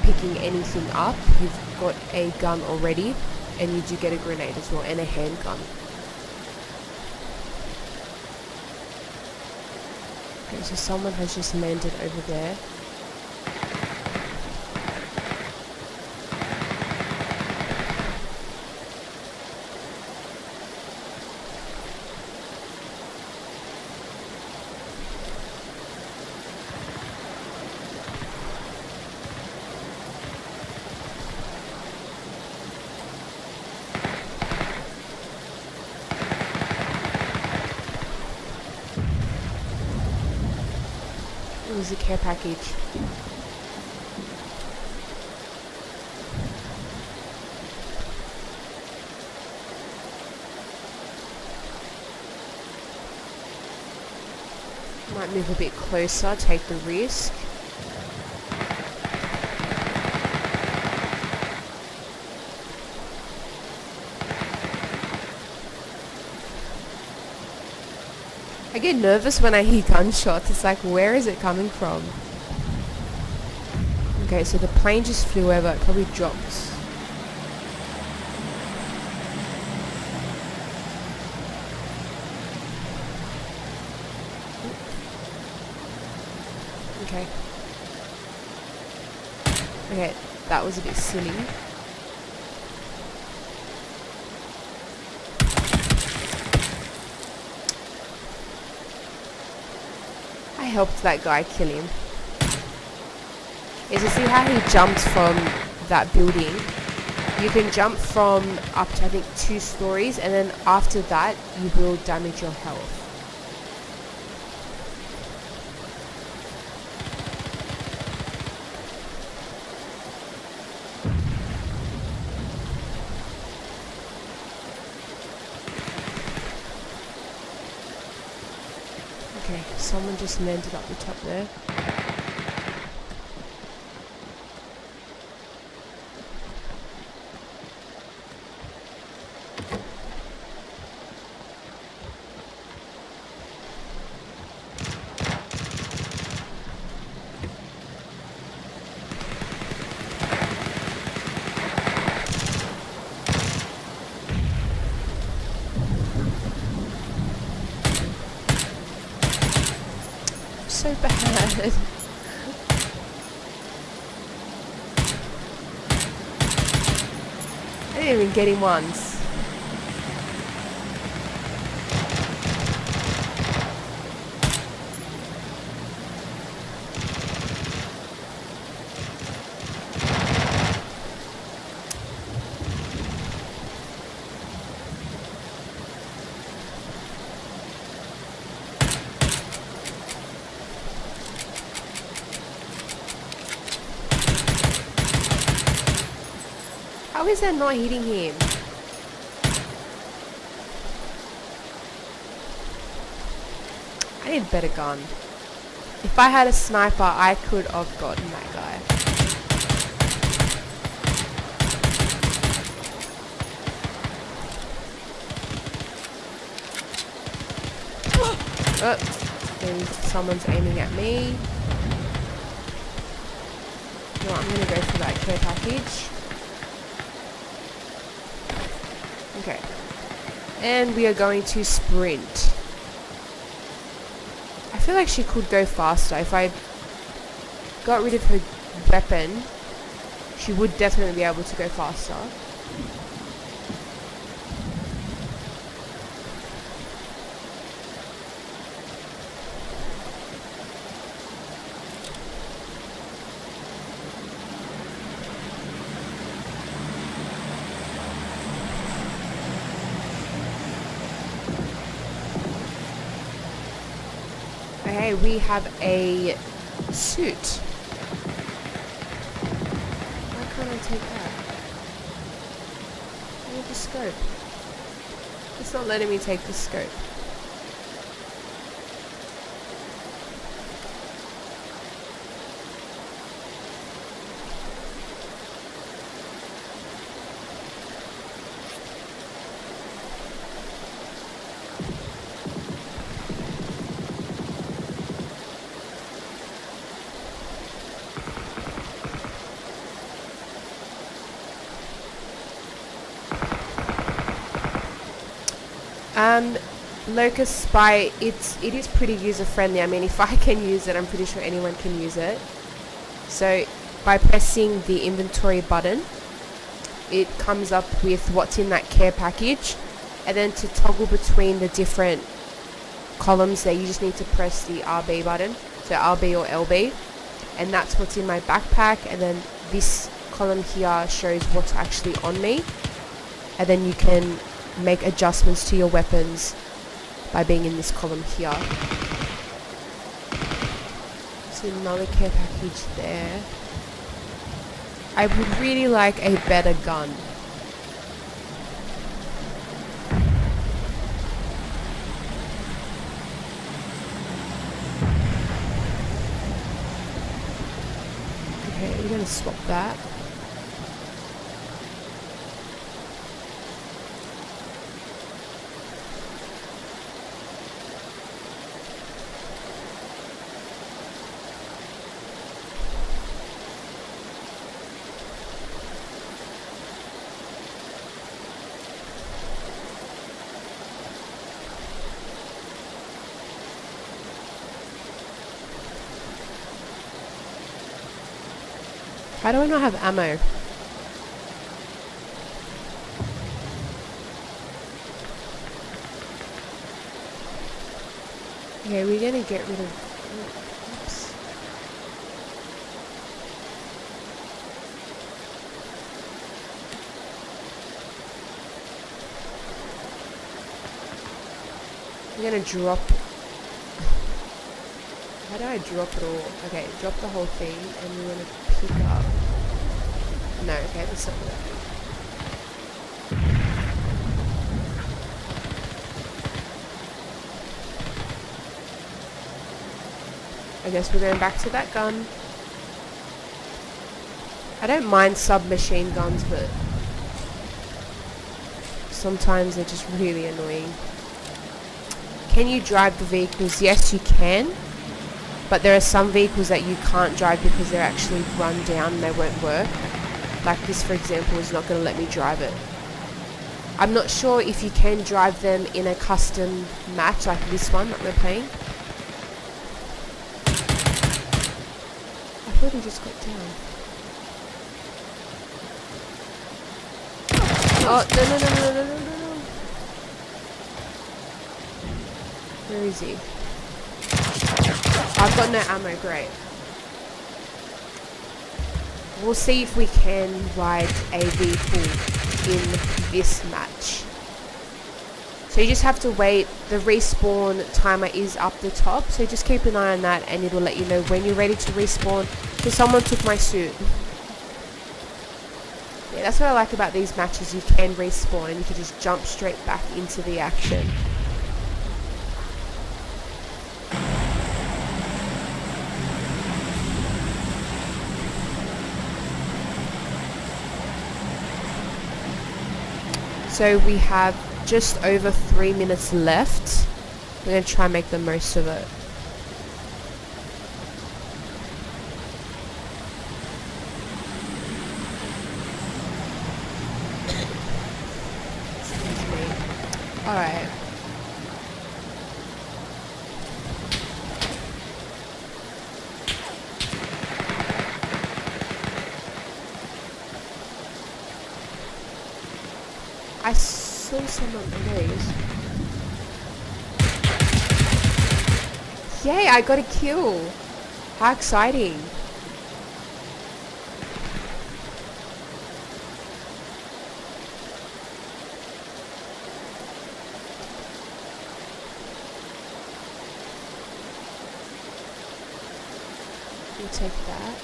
picking anything up. You've got a gun already, and you do get a grenade as well, and a handgun. Okay, so someone has just landed over there. It was a care package. Might move a bit closer, take the risk. I get nervous when I hear gunshots. It's like, where is it coming from? Okay, so the plane just flew over. It probably dropped. Okay. Okay, that was a bit silly. I helped that guy kill him. Is to see how he jumped from that building. You can jump from up to I think 2 stories, and then after that you will damage your health. Okay, someone just landed up the top there. So bad. I didn't even get him once. How is that not hitting him? I need a better gun. If I had a sniper, I could have gotten that guy. Oh, someone's aiming at me. You know what, I'm going to go for that care package. Okay, and we are going to sprint. I feel like she could go faster. If I got rid of her weapon, she would definitely be able to go faster. Okay, we have a suit. Why can't I take that? I need the scope. It's not letting me take the scope. Locust Spy, it is pretty user friendly. I mean, if I can use it, I'm pretty sure anyone can use it. So by pressing the inventory button, it comes up with what's in that care package, and then to toggle between the different columns there, you just need to press the RB button, so RB or LB, and that's what's in my backpack. And then this column here shows what's actually on me, and then you can make adjustments to your weapons by being in this column here. So another care package there. I would really like a better gun. Okay, we're gonna swap that. How do I not have ammo? Okay, we're gonna get rid of... Oops. We're gonna drop... How do I drop it all? Okay, drop the whole thing, and we're gonna pick up... No, okay, that's not working. I guess we're going back to that gun. I don't mind submachine guns, but sometimes they're just really annoying. Can you drive the vehicles? Yes, you can. But there are some vehicles that you can't drive because they're actually run down and they won't work. Like this, for example, is not going to let me drive it. I'm not sure if you can drive them in a custom match like this one that we're playing. I thought he just got down. Oh, no. Where is he? I've got no ammo, great. We'll see if we can ride a vehicle in this match. So you just have to wait. The respawn timer is up the top, so just keep an eye on that and it'll let you know when you're ready to respawn. So someone took my suit. Yeah, that's what I like about these matches. You can respawn and you can just jump straight back into the action. So we have just over 3 minutes left. We're going to try and make the most of it. Excuse me. Alright. I saw someone raise. Yay, I got a kill. How exciting. We'll take that.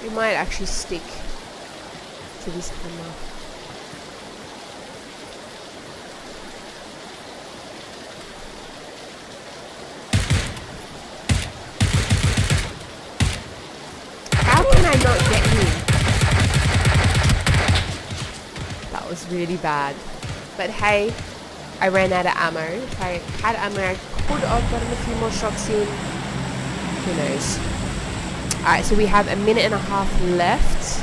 We might actually stick to this camera. really bad. But hey, I ran out of ammo. If I had ammo, I could have gotten a few more shots in. Who knows? Alright, so we have a minute and a half left.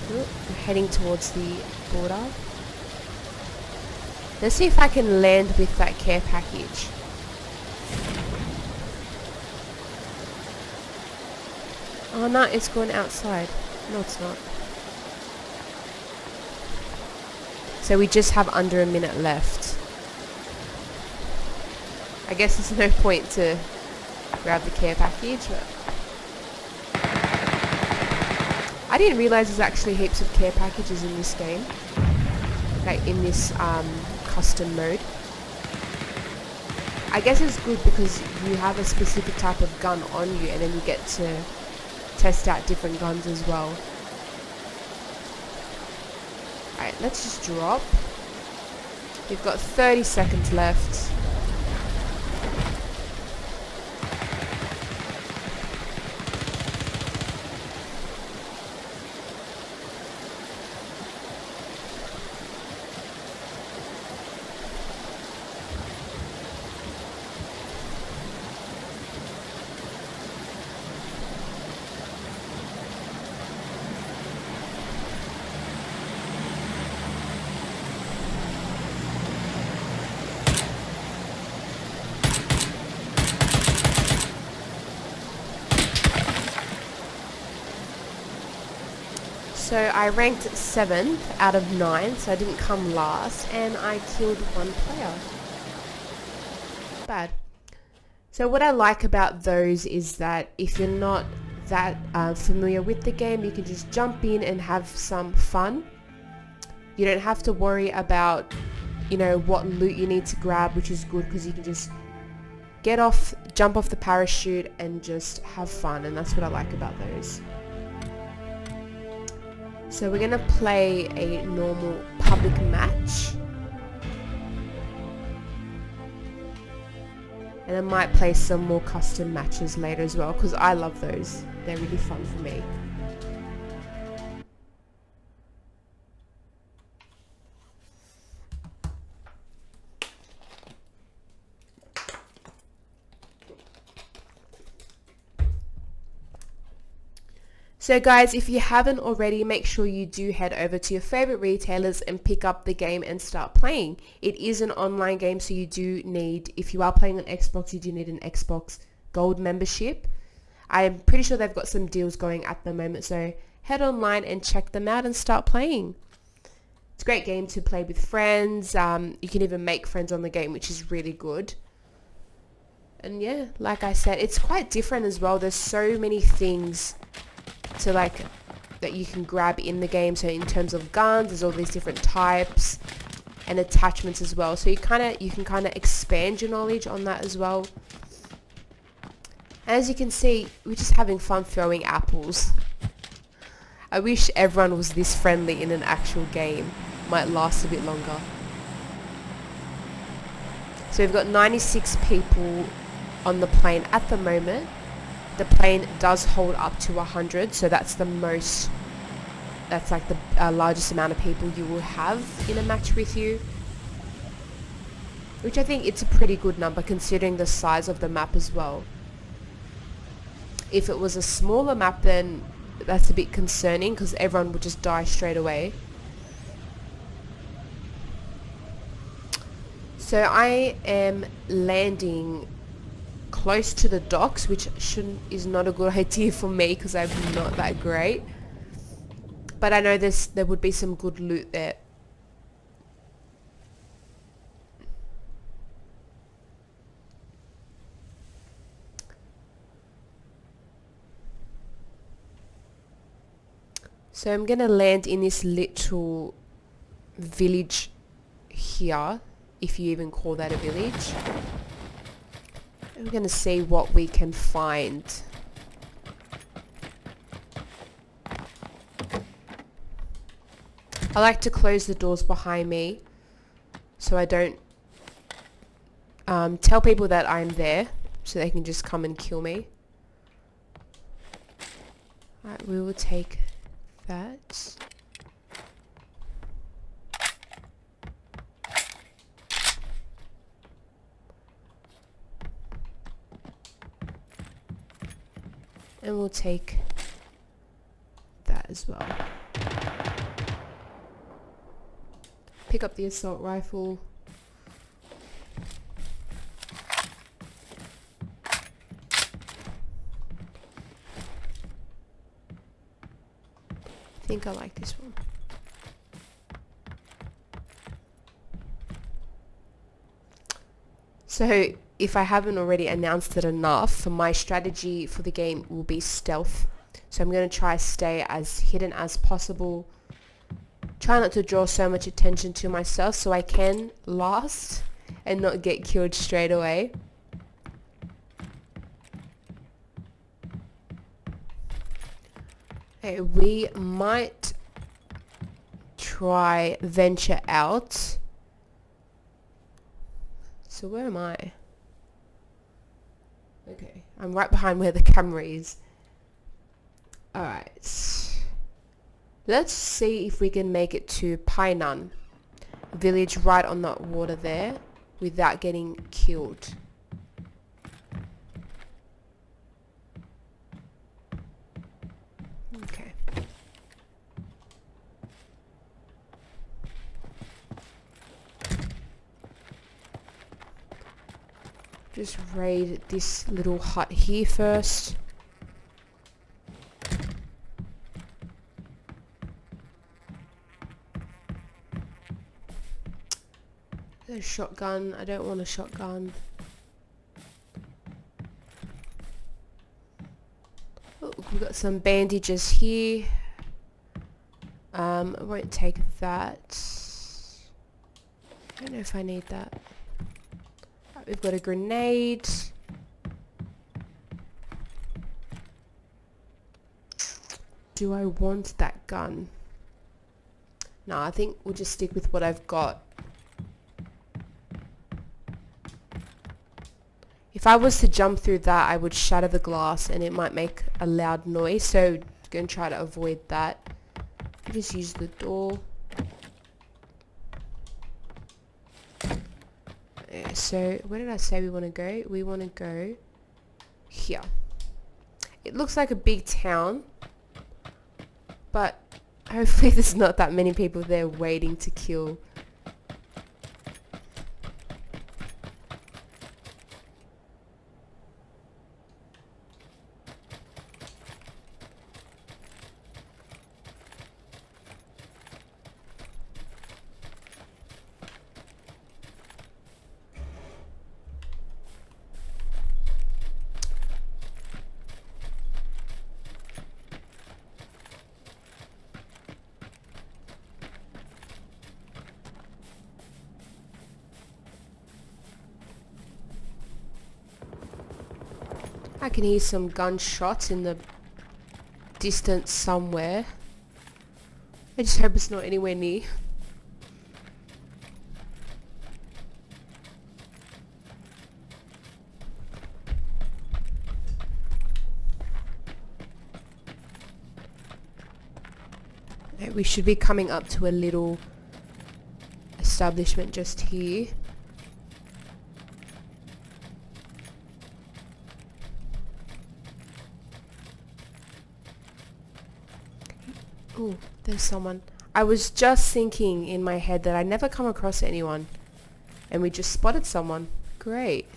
We're heading towards the border. Let's see if I can land with that care package. Oh no, it's going outside. No, it's not. So we just have under a minute left. I guess there's no point to grab the care package, but I didn't realize there's actually heaps of care packages in this game. Like in this custom mode. I guess it's good because you have a specific type of gun on you and then you get to test out different guns as well. Alright, let's just drop. We've got 30 seconds left. So I ranked 7th out of 9, so I didn't come last, and I killed one player. Bad. So what I like about those is that if you're not that familiar with the game, you can just jump in and have some fun. You don't have to worry about, you know, what loot you need to grab, which is good because you can just get off, jump off the parachute and just have fun, and that's what I like about those. So we're going to play a normal public match. And I might play some more custom matches later as well because I love those. They're really fun for me. So guys, if you haven't already, make sure you do head over to your favorite retailers and pick up the game and start playing. It is an online game, so you do need, if you are playing on Xbox, you do need an Xbox Gold membership. I'm pretty sure they've got some deals going at the moment, so head online and check them out and start playing. It's a great game to play with friends. You can even make friends on the game, which is really good. And yeah, like I said, it's quite different as well. There's so many things to like that you can grab in the game. So in terms of guns, there's all these different types and attachments as well. So you can kind of expand your knowledge on that as well. As you can see, we're just having fun throwing apples. I wish everyone was this friendly in an actual game. Might last a bit longer. So we've got 96 people on the plane at the moment. The plane does hold up to 100, so that's the most, that's like the largest amount of people you will have in a match with you. Which I think it's a pretty good number considering the size of the map as well. If it was a smaller map, then that's a bit concerning because everyone would just die straight away. So I am landing close to the docks, which is not a good idea for me because I'm not that great. But I know there would be some good loot there. So I'm gonna land in this little village here, if you even call that a village. I'm gonna see what we can find. I like to close the doors behind me so I don't tell people that I'm there so they can just come and kill me. Alright, we will take that. And we'll take that as well. Pick up the assault rifle. I think I like this one. So if I haven't already announced it enough, my strategy for the game will be stealth. So I'm going to try stay as hidden as possible. Try not to draw so much attention to myself so I can last and not get killed straight away. Okay, we might try venture out. So where am I? Okay, I'm right behind where the camera is. Alright. Let's see if we can make it to Painan village right on that water there without getting killed. Okay. Just raid this little hut here first. There's a shotgun. I don't want a shotgun. Oh, we've got some bandages here. I won't take that. I don't know if I need that. We've got a grenade. Do I want that gun? No, I think we'll just stick with what I've got. If I was to jump through that, I would shatter the glass and it might make a loud noise, so I'm going to try to avoid that. Just use the door. So where did I say we want to go? We want to go here. It looks like a big town, but hopefully there's not that many people there waiting to kill. I can hear some gunshots in the distance somewhere. I just hope it's not anywhere near. We should be coming up to a little establishment just here. Oh, there's someone. I was just thinking in my head that I never come across anyone. And we just spotted someone. Great.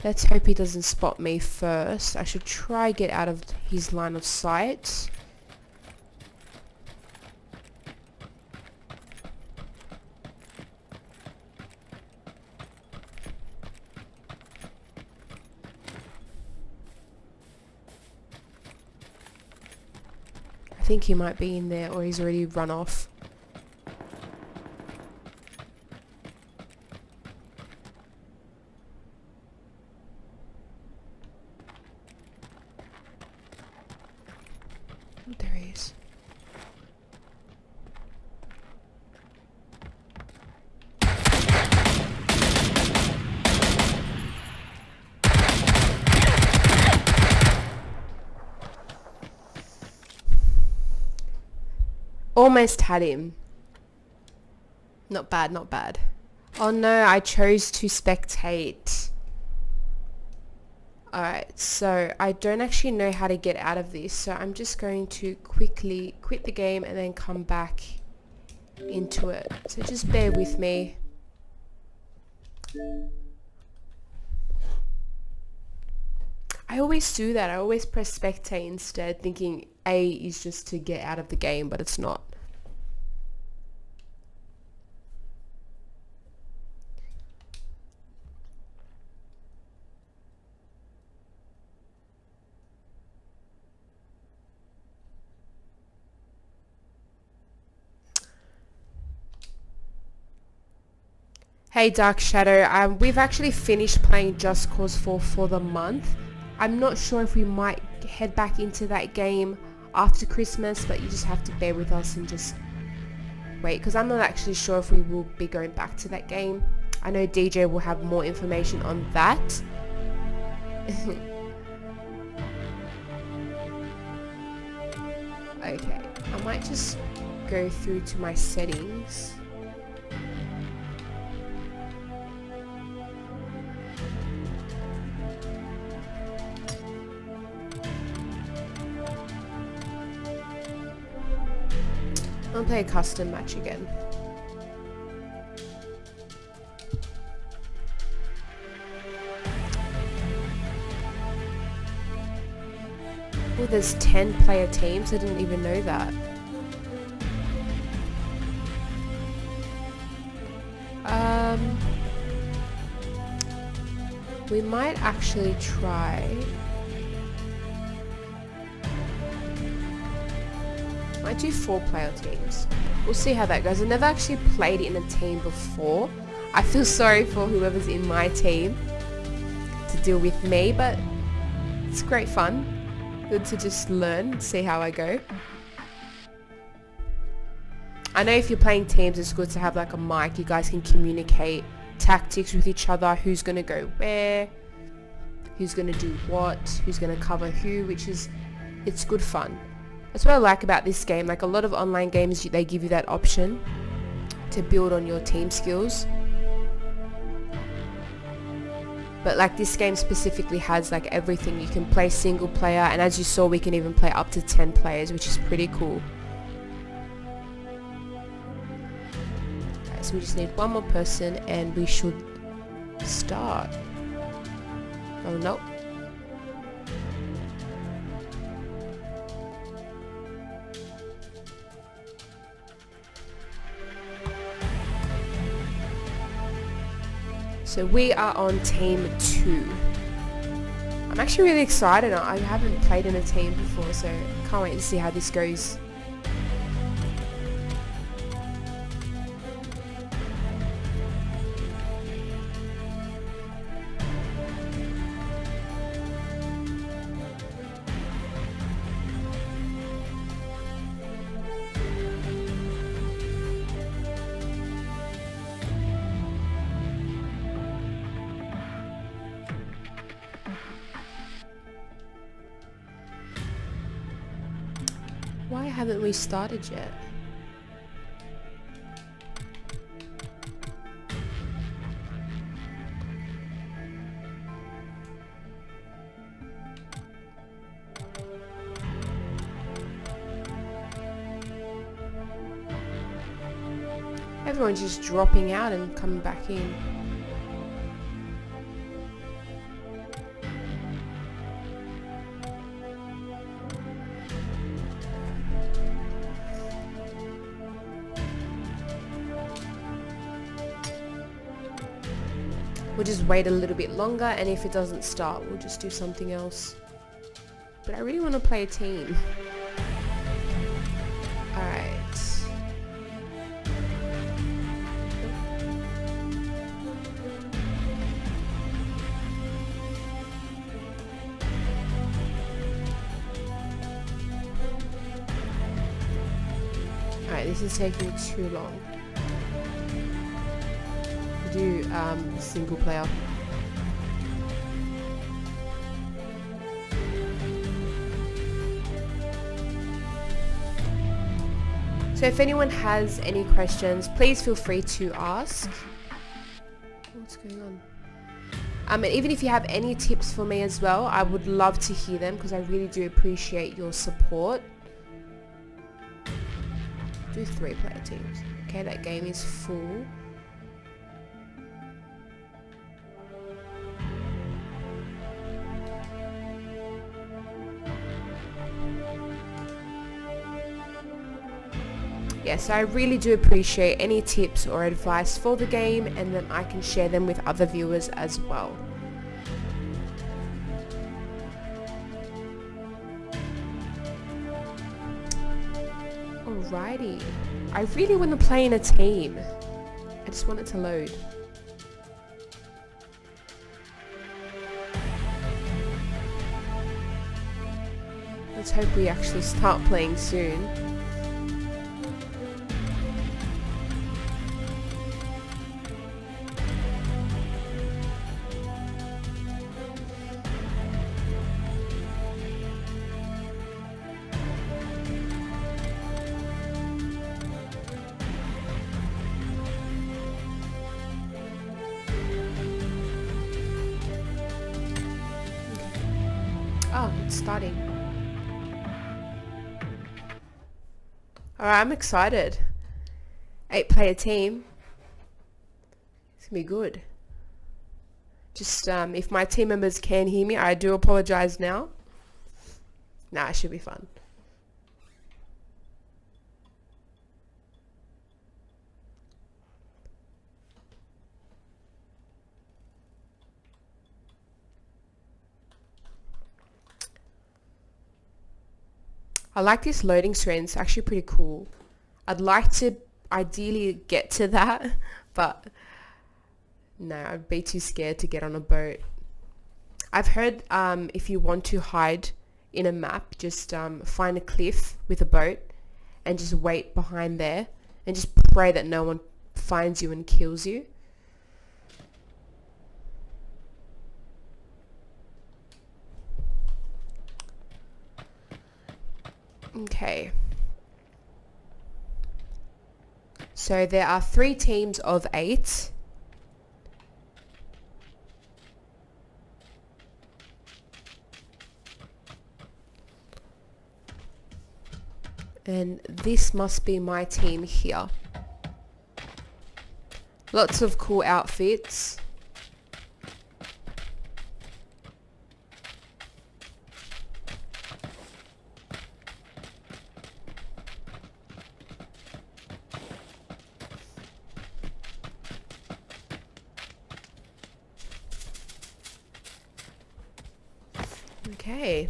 Let's hope he doesn't spot me first. I should try get out of his line of sight. I think he might be in there or he's already run off. Oh, there he is. Almost had him. Not bad, not bad. Oh no, I chose to spectate. Alright, so I don't actually know how to get out of this, so I'm just going to quickly quit the game and then come back into it. So just bear with me. I always do that. I always press spectate instead, thinking A is just to get out of the game, but it's not. Hey Dark Shadow, we've actually finished playing Just Cause 4 for the month. I'm not sure if we might head back into that game after Christmas, but you just have to bear with us and just wait, because I'm not actually sure if we will be going back to that game. I know DJ will have more information on that. Okay, I might just go through to my settings. I'll play a custom match again. Oh, there's 10 player teams. I didn't even know that. We might actually try. I do 4 player teams. We'll see how that goes. I've never actually played in a team before. I feel sorry for whoever's in my team to deal with me, but it's great fun. Good to just learn, see how I go. I know if you're playing teams, it's good to have like a mic. You guys can communicate tactics with each other, who's going to go where, who's going to do what, who's going to cover who, it's good fun. That's what I like about this game. Like a lot of online games, they give you that option to build on your team skills. But like this game specifically has like everything. You can play single player, and as you saw, we can even play up to 10 players, which is pretty cool. Okay, so we just need one more person and we should start. Oh no. So we are on team 2. I'm actually really excited. I haven't played in a team before, so I can't wait to see how this goes. Why haven't we started yet? Everyone's just dropping out and coming back in. We'll just wait a little bit longer, and if it doesn't start, we'll just do something else. But I really want to play a team. Alright. Alright, this is taking too long. Do single player. So if anyone has any questions, please feel free to ask. What's going on? And even if you have any tips for me as well, I would love to hear them because I really do appreciate your support. Do 3-player teams. Okay, that game is full. Yes, I really do appreciate any tips or advice for the game, and then I can share them with other viewers as well. Alrighty. I really want to play in a team. I just want it to load. Let's hope we actually start playing soon. Oh, it's starting. Alright, I'm excited. 8-player team. It's gonna be good. Just, if my team members can hear me, I do apologize now. Nah, it should be fun. I like this loading screen. It's actually pretty cool. I'd like to ideally get to that, but no, I'd be too scared to get on a boat. I've heard if you want to hide in a map, just find a cliff with a boat and just wait behind there and just pray that no one finds you and kills you. Okay. So there are 3 teams of 8. And this must be my team here. Lots of cool outfits. Okay.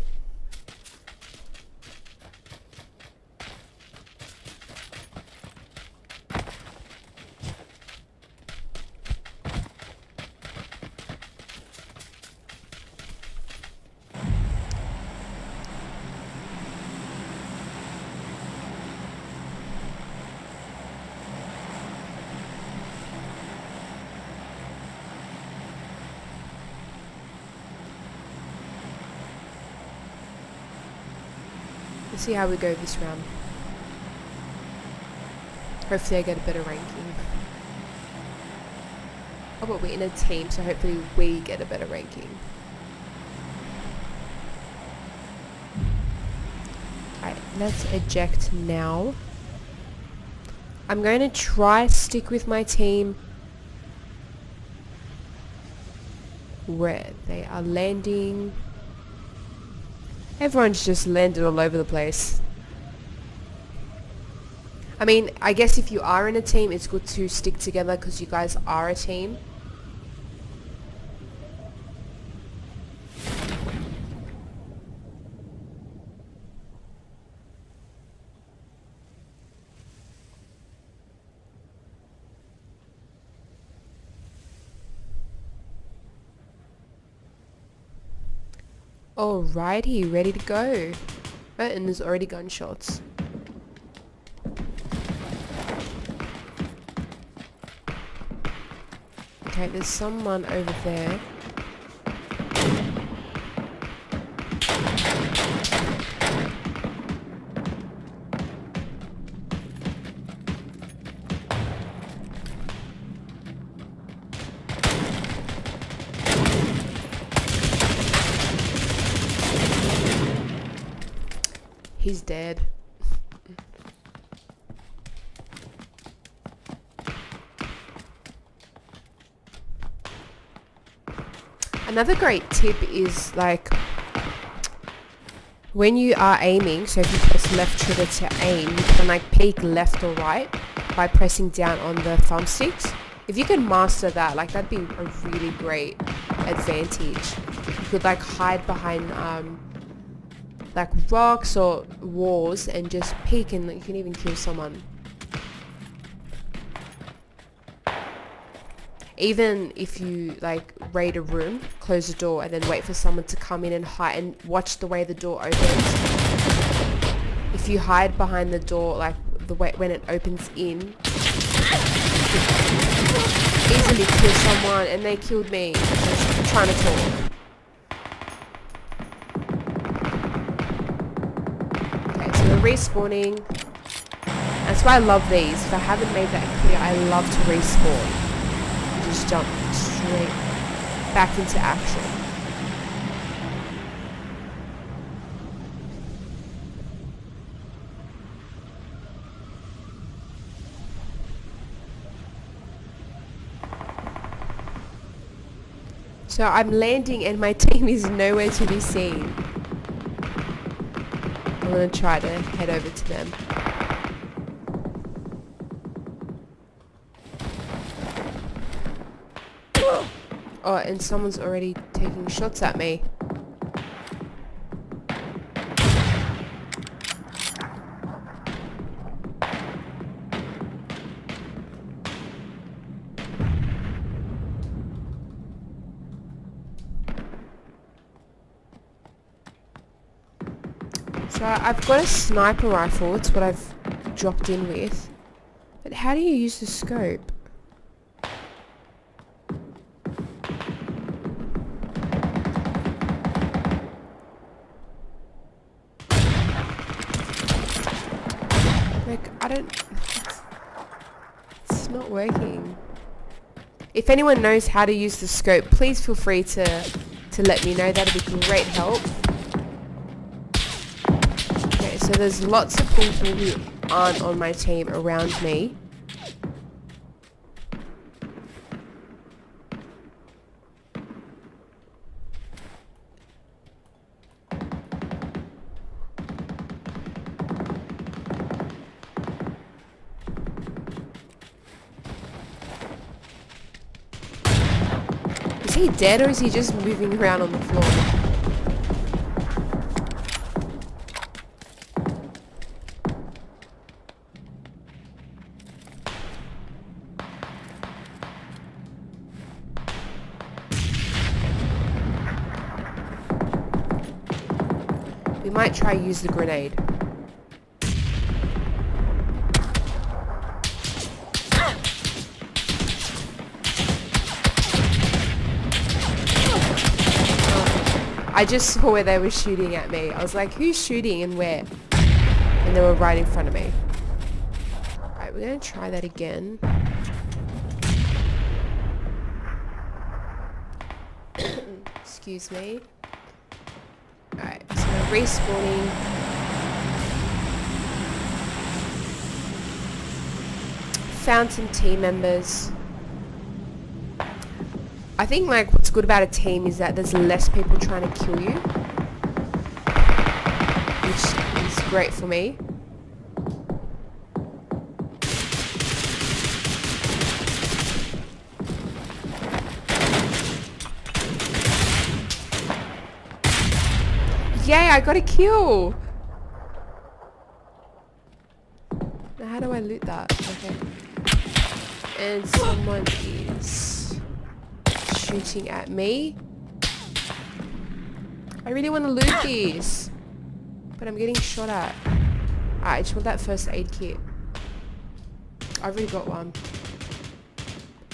Let's see how we go this round. Hopefully I get a better ranking. Oh, but we're in a team, so hopefully we get a better ranking. Alright, let's eject now. I'm going to try stick with my team where they are landing. Everyone's just landed all over the place. I mean, I guess if you are in a team, it's good to stick together because you guys are a team. Alrighty, ready to go. Oh, and there's already gunshots. Okay, there's someone over there. He's dead. Another great tip is like when you are aiming, so if you press left trigger to aim, you can like peek left or right by pressing down on the thumbsticks. If you can master that, like that'd be a really great advantage. You could like hide behind like rocks or walls and just peek, and you can even kill someone. Even if you like raid a room, close the door and then wait for someone to come in and hide and watch the way the door opens. If you hide behind the door, like the way when it opens in, you could easily kill someone, and they killed me just trying to talk. Okay, so we're respawning. That's why I love these. If I haven't made that clear, I love to respawn. Just jump straight back into action. So I'm landing and my team is nowhere to be seen. I'm gonna try to head over to them. Oh, and someone's already taking shots at me. So I've got a sniper rifle, it's what I've dropped in with. But how do you use the scope? Like, I don't... It's not working. If anyone knows how to use the scope, please feel free to let me know. That'd be great help. Okay, so there's lots of people who aren't on my team around me. Is he dead or is he just moving around on the floor? We might try use the grenade. I just saw where they were shooting at me. I was like, who's shooting and where? And they were right in front of me. Alright, we're going to try that again. Excuse me. Alright, so we're respawning. Found some team members. I think like what's good about a team is that there's less people trying to kill you, which is great for me. Yay, I got a kill! Now how do I loot that? Okay. And someone is shooting at me. I really want to loot these, but I'm getting shot at. I just want that first aid kit. I've already got one.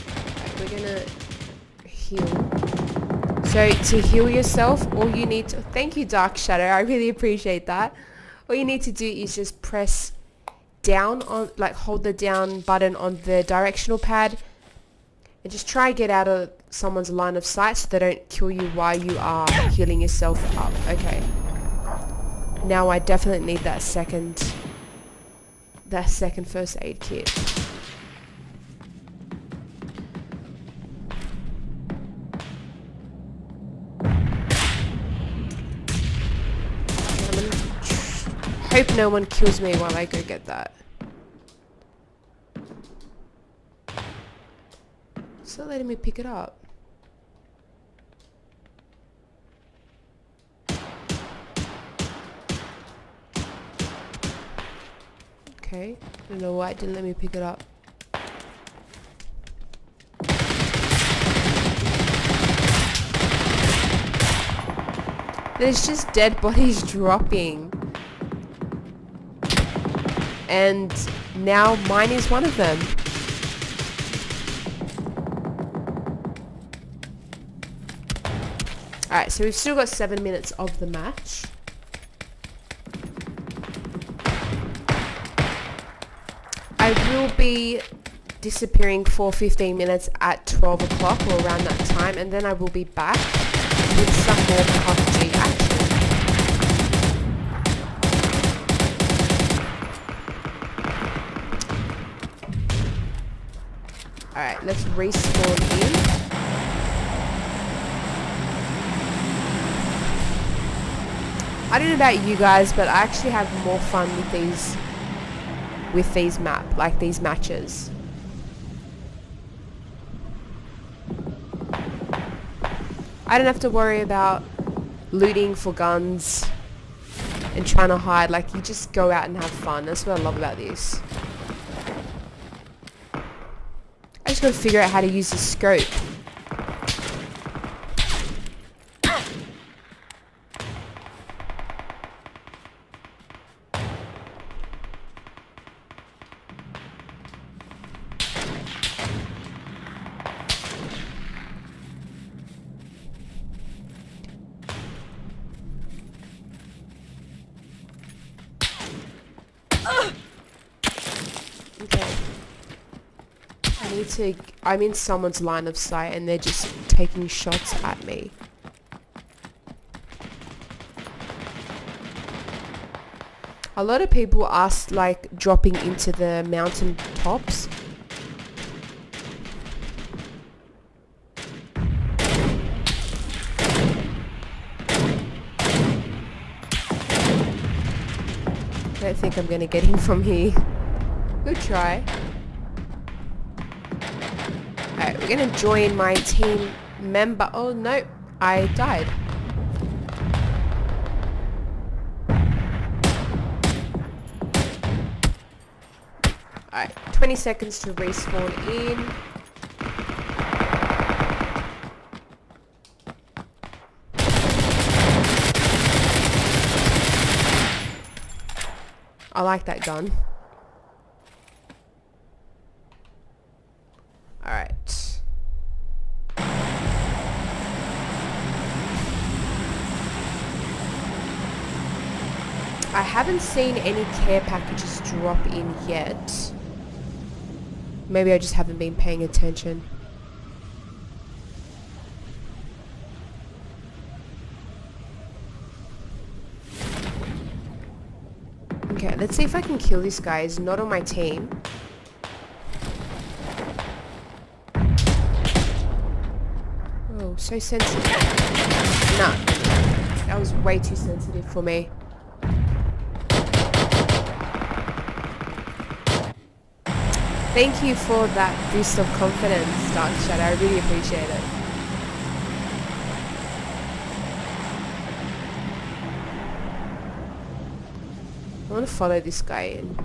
Right, we're gonna heal. So to heal yourself, all you need to... Thank you, Dark Shadow. I really appreciate that. All you need to do is just press down on, like hold the down button on the directional pad, and just try and get out of someone's line of sight so they don't kill you while you are healing yourself up. Okay. Now I definitely need that second first aid kit. Hope no one kills me while I go get that. It's not letting me pick it up. Okay, I don't know why it didn't let me pick it up. There's just dead bodies dropping. And now mine is one of them. Alright, so we've still got 7 minutes of the match. I will be disappearing for 15 minutes at 12 o'clock or around that time, and then I will be back with some more PUBG action. Alright, let's respawn in. I don't know about you guys, but I actually have more fun with these these matches. I don't have to worry about looting for guns and trying to hide. Like, you just go out and have fun. That's what I love about this. I just gotta figure out how to use the scope. Okay. I'm in someone's line of sight and they're just taking shots at me. A lot of people ask, like, dropping into the mountain tops. I don't think I'm gonna get him from here. Good try. Alright, we're gonna join my team member. Oh no, I died. Alright, 20 seconds to respawn in. I like that gun. Alright. I haven't seen any care packages drop in yet. Maybe I just haven't been paying attention. Okay, let's see if I can kill this guy. He's not on my team. Oh, so sensitive. Nah. That was way too sensitive for me. Thank you for that boost of confidence, Dark Shadow. I really appreciate it. I want to follow this guy in.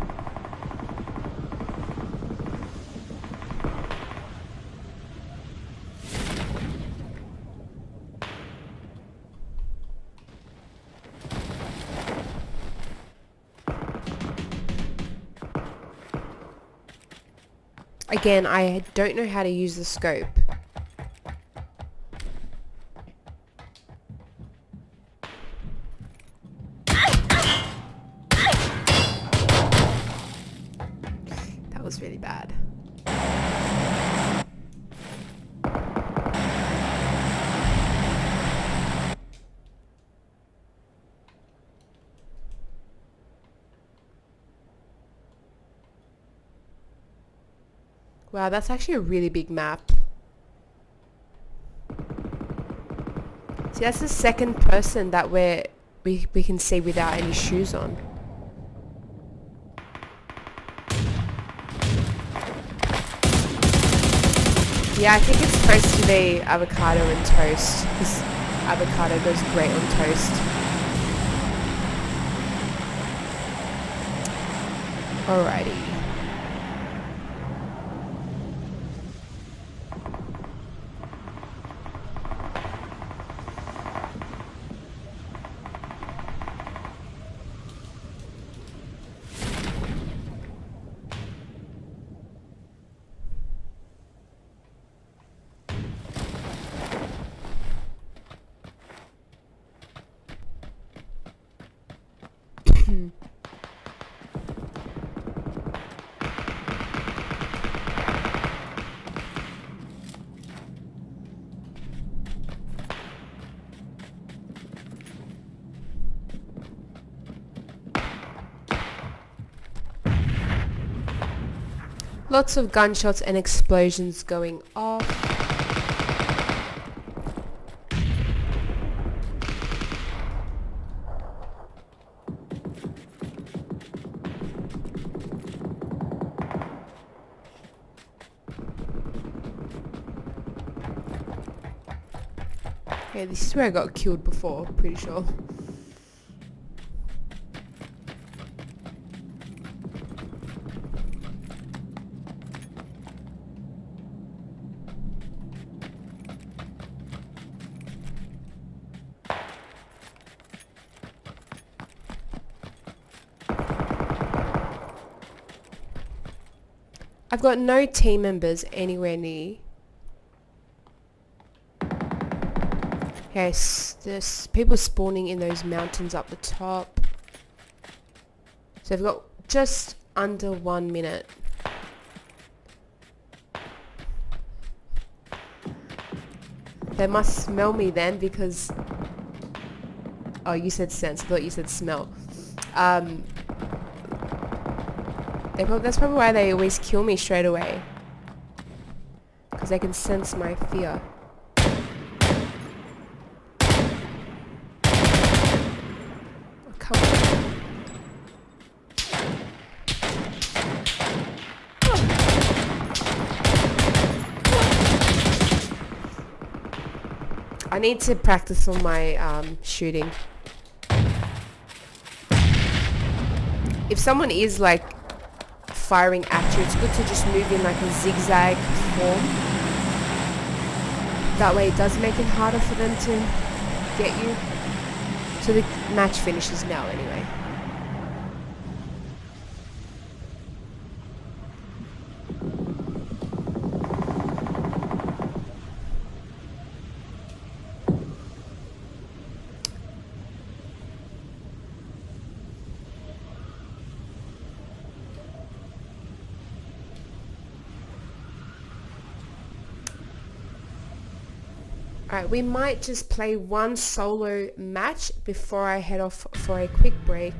Again, I don't know how to use the scope. That was really bad. Wow, that's actually a really big map. See, that's the second person that we can see without any shoes on. Yeah, I think it's supposed to be avocado and toast, because avocado goes great on toast. Alrighty. Lots of gunshots and explosions going off. Okay, this is where I got killed before, pretty sure. I've got no team members anywhere near. Yes, there's people spawning in those mountains up the top. So I've got just under 1 minute. They must smell me then because... Oh, you said sense. I thought you said smell. That's probably why they always kill me straight away. Because they can sense my fear. Oh, come on. I need to practice on my shooting. If someone is like firing at you, it's good to just move in like a zigzag form. That way it does make it harder for them to get you. So the match finishes now anyway. Alright, we might just play one solo match before I head off for a quick break.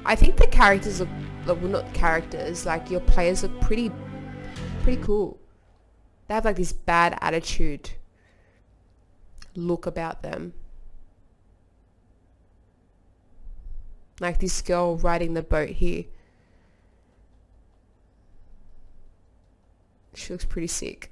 I think the characters look, well, not characters, like your players look pretty cool. They have like this bad attitude look about them. Like this girl riding the boat here. She looks pretty sick.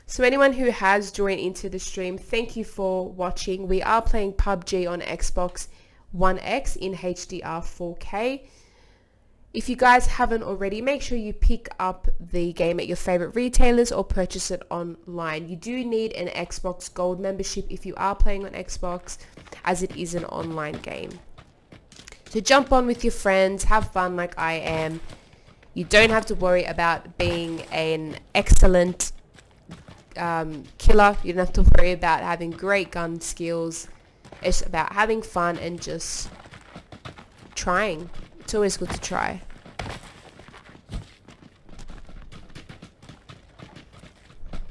So anyone who has joined into the stream, thank you for watching. We are playing PUBG on Xbox One X in HDR 4K. If you guys haven't already, make sure you pick up the game at your favorite retailers or purchase it online. You do need an Xbox Gold membership if you are playing on Xbox, as it is an online game. So jump on with your friends, have fun like I am. You don't have to worry about being an excellent killer. You don't have to worry about having great gun skills. It's about having fun and just trying. It's always good to try.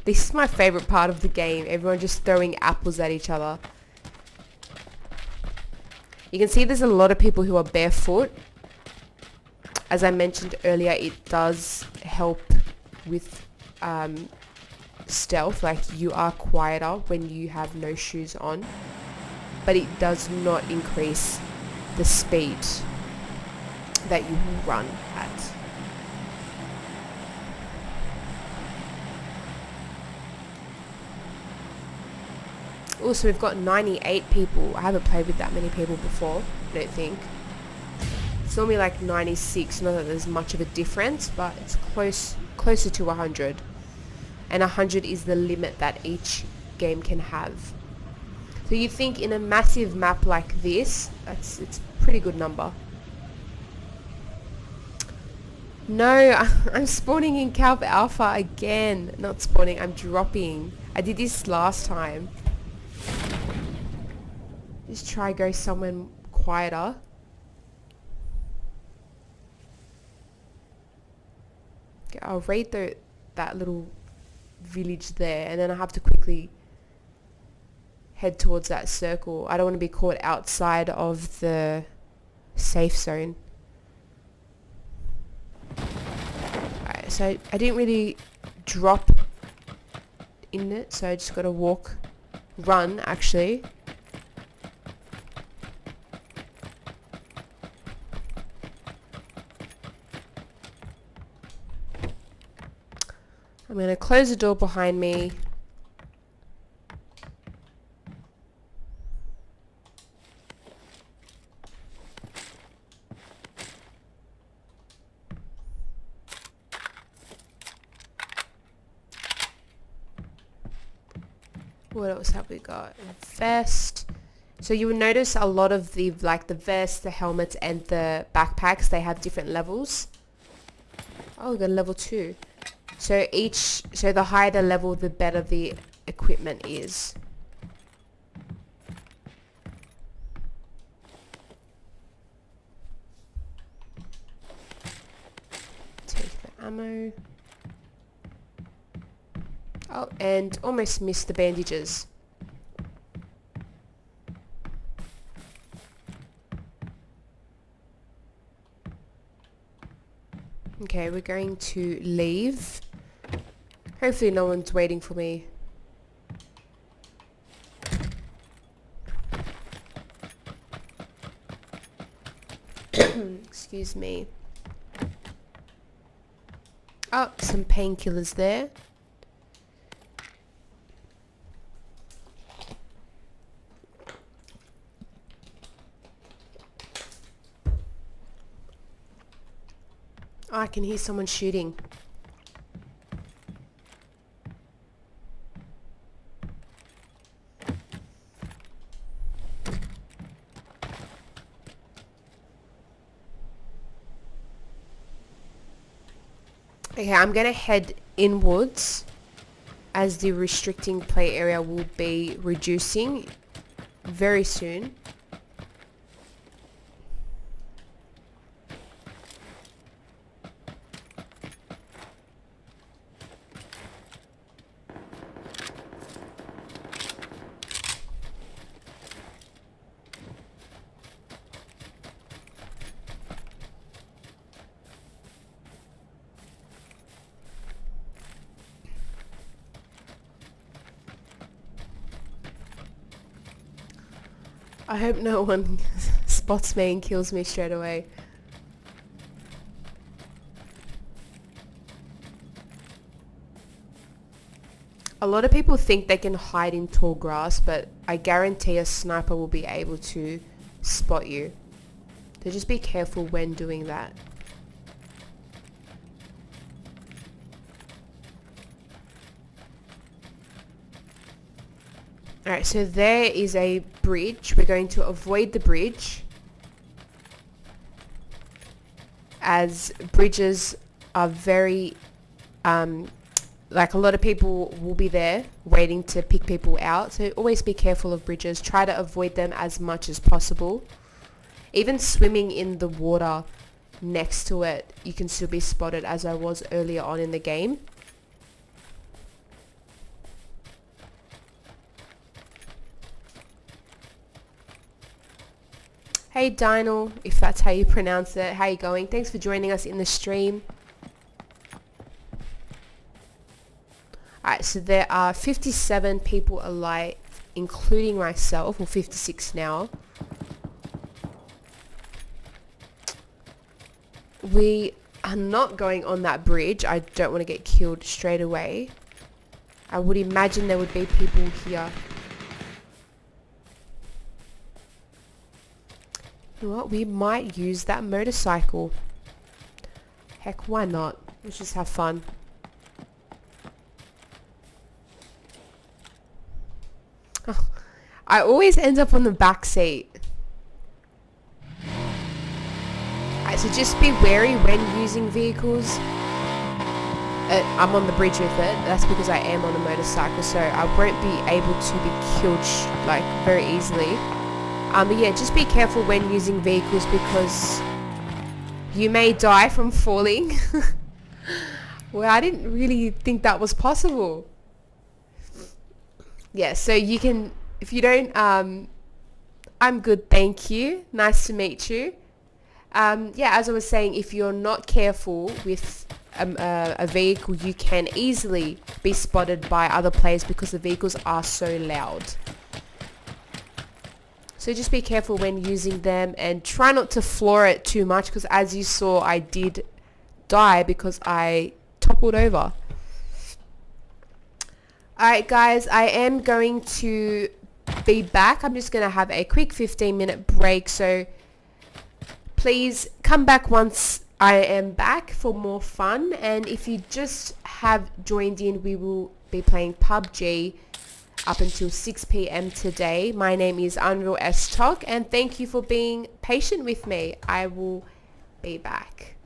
This is my favorite part of the game. Everyone just throwing apples at each other. You can see there's a lot of people who are barefoot. As I mentioned earlier, it does help with stealth. Like, you are quieter when you have no shoes on. But it does not increase the speed that you will run at. Also, we've got 98 people. I haven't played with that many people before, I don't think. It's normally like 96, not that there's much of a difference, but it's closer to 100. And 100 is the limit that each game can have. So you think in a massive map like this, it's a pretty good number. No, I'm spawning in Calp Alpha again. Not spawning, I'm dropping. I did this last time. Just try go somewhere quieter. Okay, I'll raid that little village there, and then I have to quickly head towards that circle. I don't want to be caught outside of the safe zone. Alright, so I didn't really drop in it, so I just got to run actually. I'm going to close the door behind me. What else have we got? Vest. So you will notice a lot of the vest, the helmets, and the backpacks, they have different levels. Oh, we got level 2. So the higher the level, the better the equipment is. Take the ammo. Oh, and almost missed the bandages. Okay, we're going to leave. Hopefully no one's waiting for me. Excuse me. Oh, some painkillers there. Oh, I can hear someone shooting. Okay, I'm going to head inwards as the restricting play area will be reducing very soon. I hope no one spots me and kills me straight away. A lot of people think they can hide in tall grass, but I guarantee a sniper will be able to spot you. So just be careful when doing that. Alright, so there is a bridge. We're going to avoid the bridge, as bridges are very like a lot of people will be there waiting to pick people out. So always be careful of bridges. Try to avoid them as much as possible. Even swimming in the water next to it, you can still be spotted, as I was earlier on in the game. Hey Dynal, if that's how you pronounce it. How you going? Thanks for joining us in the stream. Alright, so there are 57 people alive, including myself, or 56 now. We are not going on that bridge. I don't want to get killed straight away. I would imagine there would be people here. You know what? We might use that motorcycle. Heck, why not? Let's just have fun. Oh, I always end up on the back seat. Alright, so just be wary when using vehicles. I'm on the bridge with it. That's because I am on a motorcycle, so I won't be able to be killed like very easily. But yeah, just be careful when using vehicles because you may die from falling. Well, I didn't really think that was possible. Yeah, so you can, if you don't, I'm good, thank you. Nice to meet you. Yeah, as I was saying, if you're not careful with a vehicle, you can easily be spotted by other players because the vehicles are so loud. So just be careful when using them and try not to floor it too much because as you saw, I did die because I toppled over. Alright guys, I am going to be back. I'm just going to have a quick 15-minute break. So please come back once I am back for more fun. And if you just have joined in, we will be playing PUBG up until 6 p.m. today. My name is Unreal S Talk and thank you for being patient with me. I will be back.